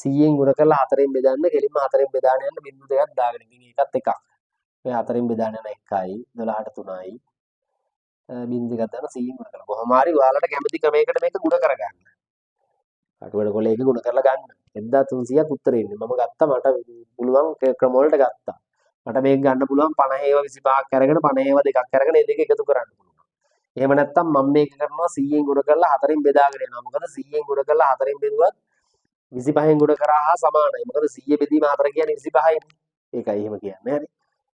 100ෙන් ගුණ කරලා 4ෙන් බෙදන්න කෙලින්ම 4ෙන් බෙදාගෙන යන්න බිංදු දෙකක් දාගෙන. ඉතින් ඒකත් එකක්. මේ 4ෙන් බෙදාගෙන යන 1යි 12ට 3යි බිංදු දෙකක් දාන 100ෙන් ගුණ කරලා. කොහොම හරි ඔයාලට කැමති ක්‍රමයකට මේක ගුණ කරගන්න. අටුවල කොලයක ගුණ කරලා ගන්න. 1300ක් උත්තරේ ඉන්නේ. මම ගත්තා මට පුළුවන් ක්‍රම වලට ගත්තා. මට මේක ගන්න පුළුවන් 50 ඒවා 25ක් අරගෙන 50 ඒවා දෙකක් අරගෙන මේ දෙක එකතු කරන්න පුළුවන්. එහෙම නැත්නම් මම මේක කරනවා 100ෙන් ගුණ කරලා 4ෙන් බෙදාගෙන යනවා. මොකද 100ෙන් ගුණ කරලා 4ෙන් බෙදුවත් 25ෙන් ගුණ කරා හා සමානයි. මොකද 100 බෙදීම 4 කියන්නේ 25යිනේ. ඒකයි එහෙම කියන්නේ. හරි.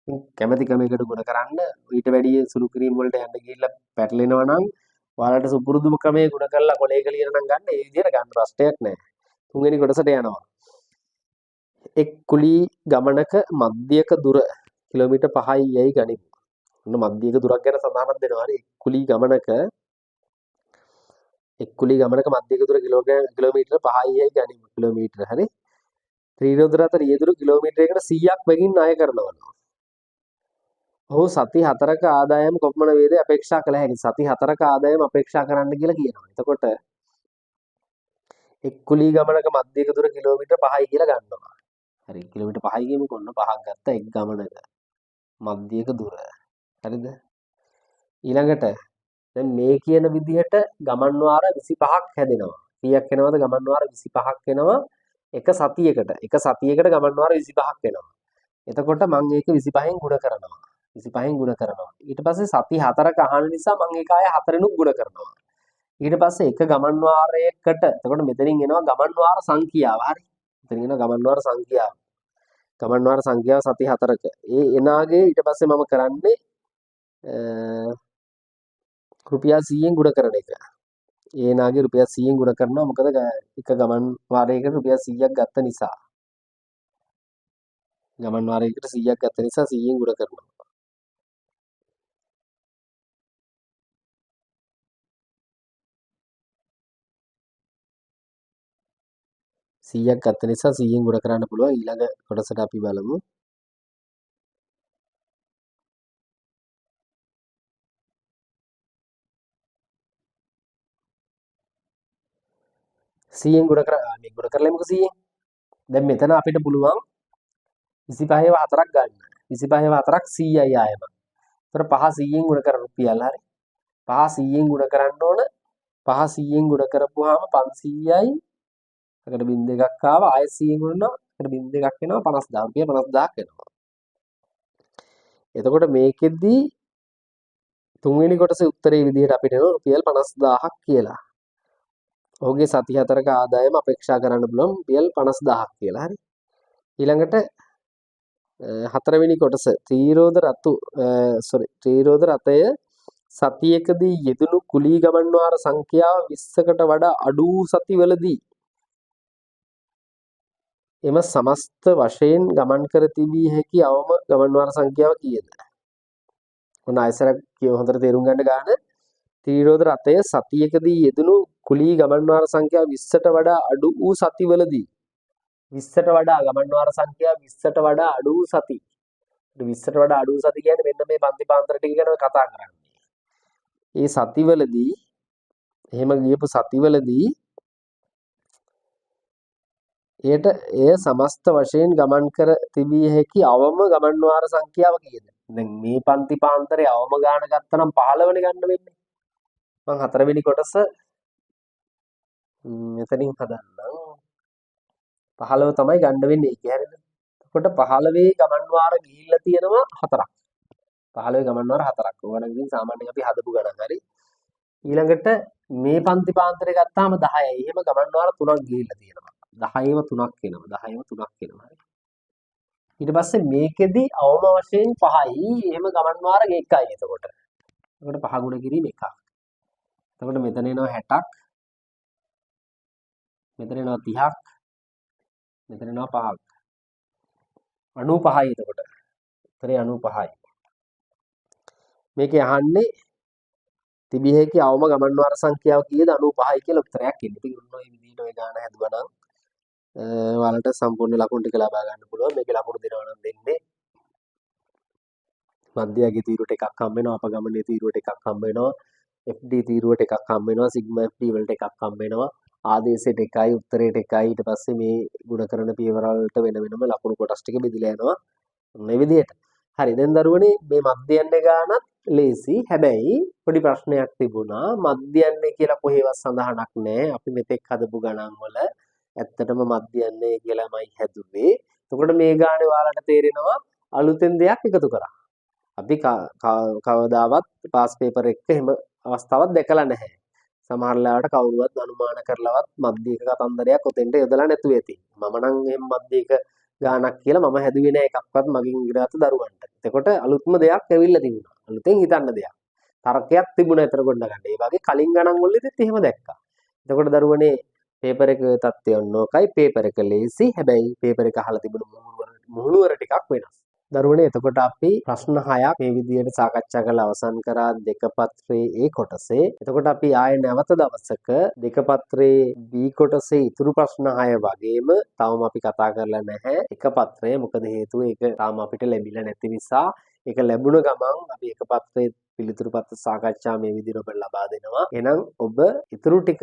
ඉතින් කැමැති ක්‍රමයකට ගුණ කරන්න ඊට වැඩිය සුළු කිරීම වලට යන්න ගිහිල්ලා පැටලෙනවා නම් ඔයාලට සුපුරුදුම ක්‍රමයේ ගුණ කරලා කොලයක ලියන නම් ගන්න ඒ විදිහට ගන්න ප්‍රශ්නයක් නැහැ. තුන්වෙනි කොටසට යනවා. එක් කුලී ගමනක මධ්‍යක දුර කිලෝමීටර් 5යි යයි ගනිමු. ඔන්න මධ්‍යක දුරක් ගැන සඳහනක් දෙනවා. හරි. එක් කුලී ගමනක මධ්‍යක දුර කිලෝමීටර් 5යි යයි ගනිමු. කිලෝමීටර හරි. ත්‍රිරෝද රථ රියදුරු කිලෝමීටරයකට 100ක් වෙගින් ණය කරනවා. ඔහු සති 4ක ආදායම කොපමණ වේද අපේක්ෂා කළ හැකිද? සති 4ක ආදායම අපේක්ෂා කරන්න කියලා කියනවා. එතකොට එක් කුලී ගමනක මධ්‍යක දුර කිලෝමීටර් 5යි කියලා ගන්නවා. හරි කිලෝමීටර් 5යි කියමුකො ඔන්න 5ක් ගත්තා එක් ගමනක. මධ්‍යක දුර. හරිද? ඊළඟට දැන් මේ කියන විදිහට ගමන් වාර 25ක් හැදෙනවා. කීයක් එනවද ගමන් වාර 25ක් එනවා එක සතියකට. එක සතියකට ගමන් වාර 25ක් එනවා. එතකොට මම ඒක 25න් ගුණ කරනවා. 25න් ගුණ කරනවා. ඊට පස්සේ සති 4ක අහන නිසා මම ඒක ආය 4නුත් ගුණ කරනවා. ඊට පස්සේ එක ගමන් වාරයකට එතකොට මෙතනින් එනවා ගමන් වාර සංඛ්‍යාව. හරි. මෙතනින් එනවා ගමන් වාර සංඛ්‍යාව. ගමන් වාර සංඛ්‍යාව සති 4ක. ඒ එනාගේ ඊට පස්සේ මම කරන්නේ රුපියල් 100න් ගුණ කරන එක. ඒ එනාගේ රුපියල් 100න් ගුණ කරනවා. මොකද එක ගමන් වාරයකට රුපියල් 100ක් ගත්ත නිසා. ගමන් වාරයකට 100ක් ගත්ත නිසා 100න් ගුණ කරනවා. 100ක් ගත්ත නිසා 100න් ගුණ කරන්න පුළුවන්. ඊළඟ කොටසට අපි බලමු. සියෙන් ගුණ කරලමුක 100න්. දැන් මෙතන අපිට පුළුවන් 25 ඒවා 4ක් ගන්න. 25 ඒවා 4ක් 100යි ආයෙම. ඒතර 5 100න් ගුණ කරන රුපියල් හරි. 5 100න් ගුණ කරන්න ඕන. 5 100න් ගුණ කරපුවාම 500යි. එකට බින් දෙකක් ආවා. ආයෙ 100න් ගුණනවා. එකට බින් දෙකක් එනවා 50000. රුපියල් 50000ක් එනවා. එතකොට මේකෙදි තුන්වෙනි කොටසේ උත්තරේ විදිහට අපිට එනවා රුපියල් 50000ක් කියලා. ඔහුගේ සති 4ක ආදායම අපේක්ෂා කරන්න පුළුවන් රුපියල් 50000ක් කියලා. හරි. ඊළඟට හතරවෙනි කොටස ත්‍රිරෝද රථය සතියකදී යෙදුණු කුලී ගමන් වාර සංඛ්‍යාව 20කට වඩා අඩු වූ සතිවලදී එම සමස්ත වශයෙන් ගමන් කර තිබිය හැකි අවම ගමන් වාර සංඛ්‍යාව කීයද? ඔන්න ආයසරක් හොඳට තේරුම් ගන්න ගන්න. ත්‍රිරෝද රථය සතියකදී යෙදුණු කුලී ගමන් වාර සංඛ්‍යාව 20ට වඩා අඩු වූ සතිවලදී 20ට වඩා ගමන් වාර සංඛ්‍යාව 20ට වඩා අඩු වූ සති. 20ට වඩා අඩු වූ සති කියන්නේ මෙන්න මේ පන්ති පාන්තර ටික ගැන කතා කරන්නේ. ඒ සතිවලදී එහෙම ගියපු සතිවලදී එය සමස්ත වශයෙන් ගමන් කර තිබිය හැකි අවම ගමන් වාර සංඛ්‍යාව කීයද? දැන් මේ පන්ති පාන්තරේ අවම ගාන ගත්තනම් 15 ගන්න වෙන්නේ. මම හතරවෙනි කොටස මෙතනින් හදන්නම්. 15 තමයි ගන්න වෙන්නේ ඒක හරියද? එතකොට 15 ගමන් වාර ගිහිල්ලා තියෙනවා 4ක්. 15 ගමන් වාර 4ක්. ඕගොල්ලෝ ඉතින් සාමාන්‍යයෙන් අපි හදපු ගණන් හරි. ඊළඟට මේ පන්ති පාන්තරේ ගත්තාම 10යි. එහෙම ගමන් වාර 3ක් ගිහිල්ලා තියෙනවා. 10ේම 3ක් එනවා. 10ේම 3ක් එනවා. හරි. ඊට පස්සේ මේකෙදි අවම වශයෙන් 5යි. එහෙම ගමන් වාර 1යි එතකොට. එතකොට 5 ගුණ කිරීම 1ක්. එතකොට මෙතන එනවා 60ක්. මෙතන එනවා 30ක්. මෙතන එනවා 5ක්. 95යි එතකොට. උත්තරේ 95යි. මේකේ අහන්නේ තිබිය හැකි අවම ගමන් වාර සංඛ්‍යාව කීයද 95යි කියලා උත්තරයක් එන්නේ. ඉතින් ඔන්න ඔය විදිහට ඔය ගාන හැදුවා නම් ඔයාලට සම්පූර්ණ ලකුණු ටික ලබා ගන්න පුළුවන්. මේකේ ලකුණු දෙනවා නම් දෙන්නේ මධ්‍යයගේ තීරුවට එකක් හම්බ වෙනවා, අපගමනයේ තීරුවට එකක් හම්බ වෙනවා, FD තීරුවට එකක් හම්බ වෙනවා, සිග්මා FD වලට එකක් හම්බ වෙනවා. ආදේශයට එකයි, උත්තරයට එකයි. ඊට පස්සේ මේ ගුණ කරන පියවර වලට වෙන වෙනම ලකුණු කොටස් ටික බෙදලා යනවා. මේ විදිහට. හරි දැන් දරුවනේ මේ මධ්‍යයන්නේ ගානත් ලේසි. හැබැයි පොඩි ප්‍රශ්නයක් තිබුණා. මධ්‍යයන්නේ කියලා කොහෙවත් සඳහනක් නැහැ. අපි මෙතෙක් හදපු ගණන් වල ඇත්තටම මධ්‍යයන්නේ කියලාමයි හැදුවේ. එතකොට මේ ගානේ ඔයාලට තේරෙනවා අලුතෙන් දෙයක් එකතු කරා. අපි කවදාවත් පාස් පේපර් එක එහෙම අවස්ථාවක් දැකලා නැහැ. සමහර ලාවට කවුරුවත් අනුමාන කරලවත් මධ්‍යයක කතන්දරයක් ඔතෙන්ට යොදලා නැතුව ඇති. මම නම් එහෙම මධ්‍යයක ගානක් කියලා මම හැදුවේ නෑ එකක්වත් මගින් ඉගෙන ගත්ත දරුවන්ට. එතකොට අලුත්ම දෙයක් ඇවිල්ලා තිබුණා. අලුතෙන් හිතන්න දෙයක්. තර්කයක් තිබුණා ඒතර ගොඩ ගන්න. ඒ වගේ කලින් ගණන් වලදීත් එහෙම දැක්කා. එතකොට දරුවනේ පේපර් එක තත්ත්වය ඔන්නෝකයි. පේපර් එක ලේසි. හැබැයි පේපර් එක අහලා තිබුණු මුහුණුවර ටිකක් වෙනස්. දරුවනේ එතකොට අපි ප්‍රශ්න 6ක් මේ විදිහට සාකච්ඡා කරලා අවසන් කරා දෙක පත්‍රයේ ඒ කොටසේ. එතකොට අපි ආයෙ නැවත දවසක දෙක පත්‍රයේ B කොටසේ ඉතුරු ප්‍රශ්න 6 වගේම තවම අපි කතා කරලා නැහැ එක පත්‍රය. මොකද හේතුව ඒක තාම අපිට ලැබිලා නැති නිසා ඒක ලැබුණ ගමන් අපි එක පත්‍රයේ පිළිතුරු පත්‍ර සාකච්ඡා මේ විදිහට ඔබට ලබා දෙනවා. එහෙනම් ඔබ ඉතුරු ටික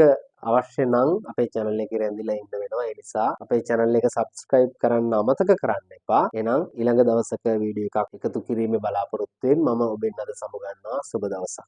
අවශ්‍ය නම් අපේ channel එකේ රැඳිලා ඉන්න වෙනවා. ඒ නිසා අපේ channel එක subscribe කරන්න අමතක කරන්න එපා. එහෙනම් ඊළඟ දවසක වීඩියෝ එකක් එකතු කිරීමේ බලාපොරොත්තුවෙන් මම ඔබෙන් අද සමුගන්නවා. සුබ දවසක්.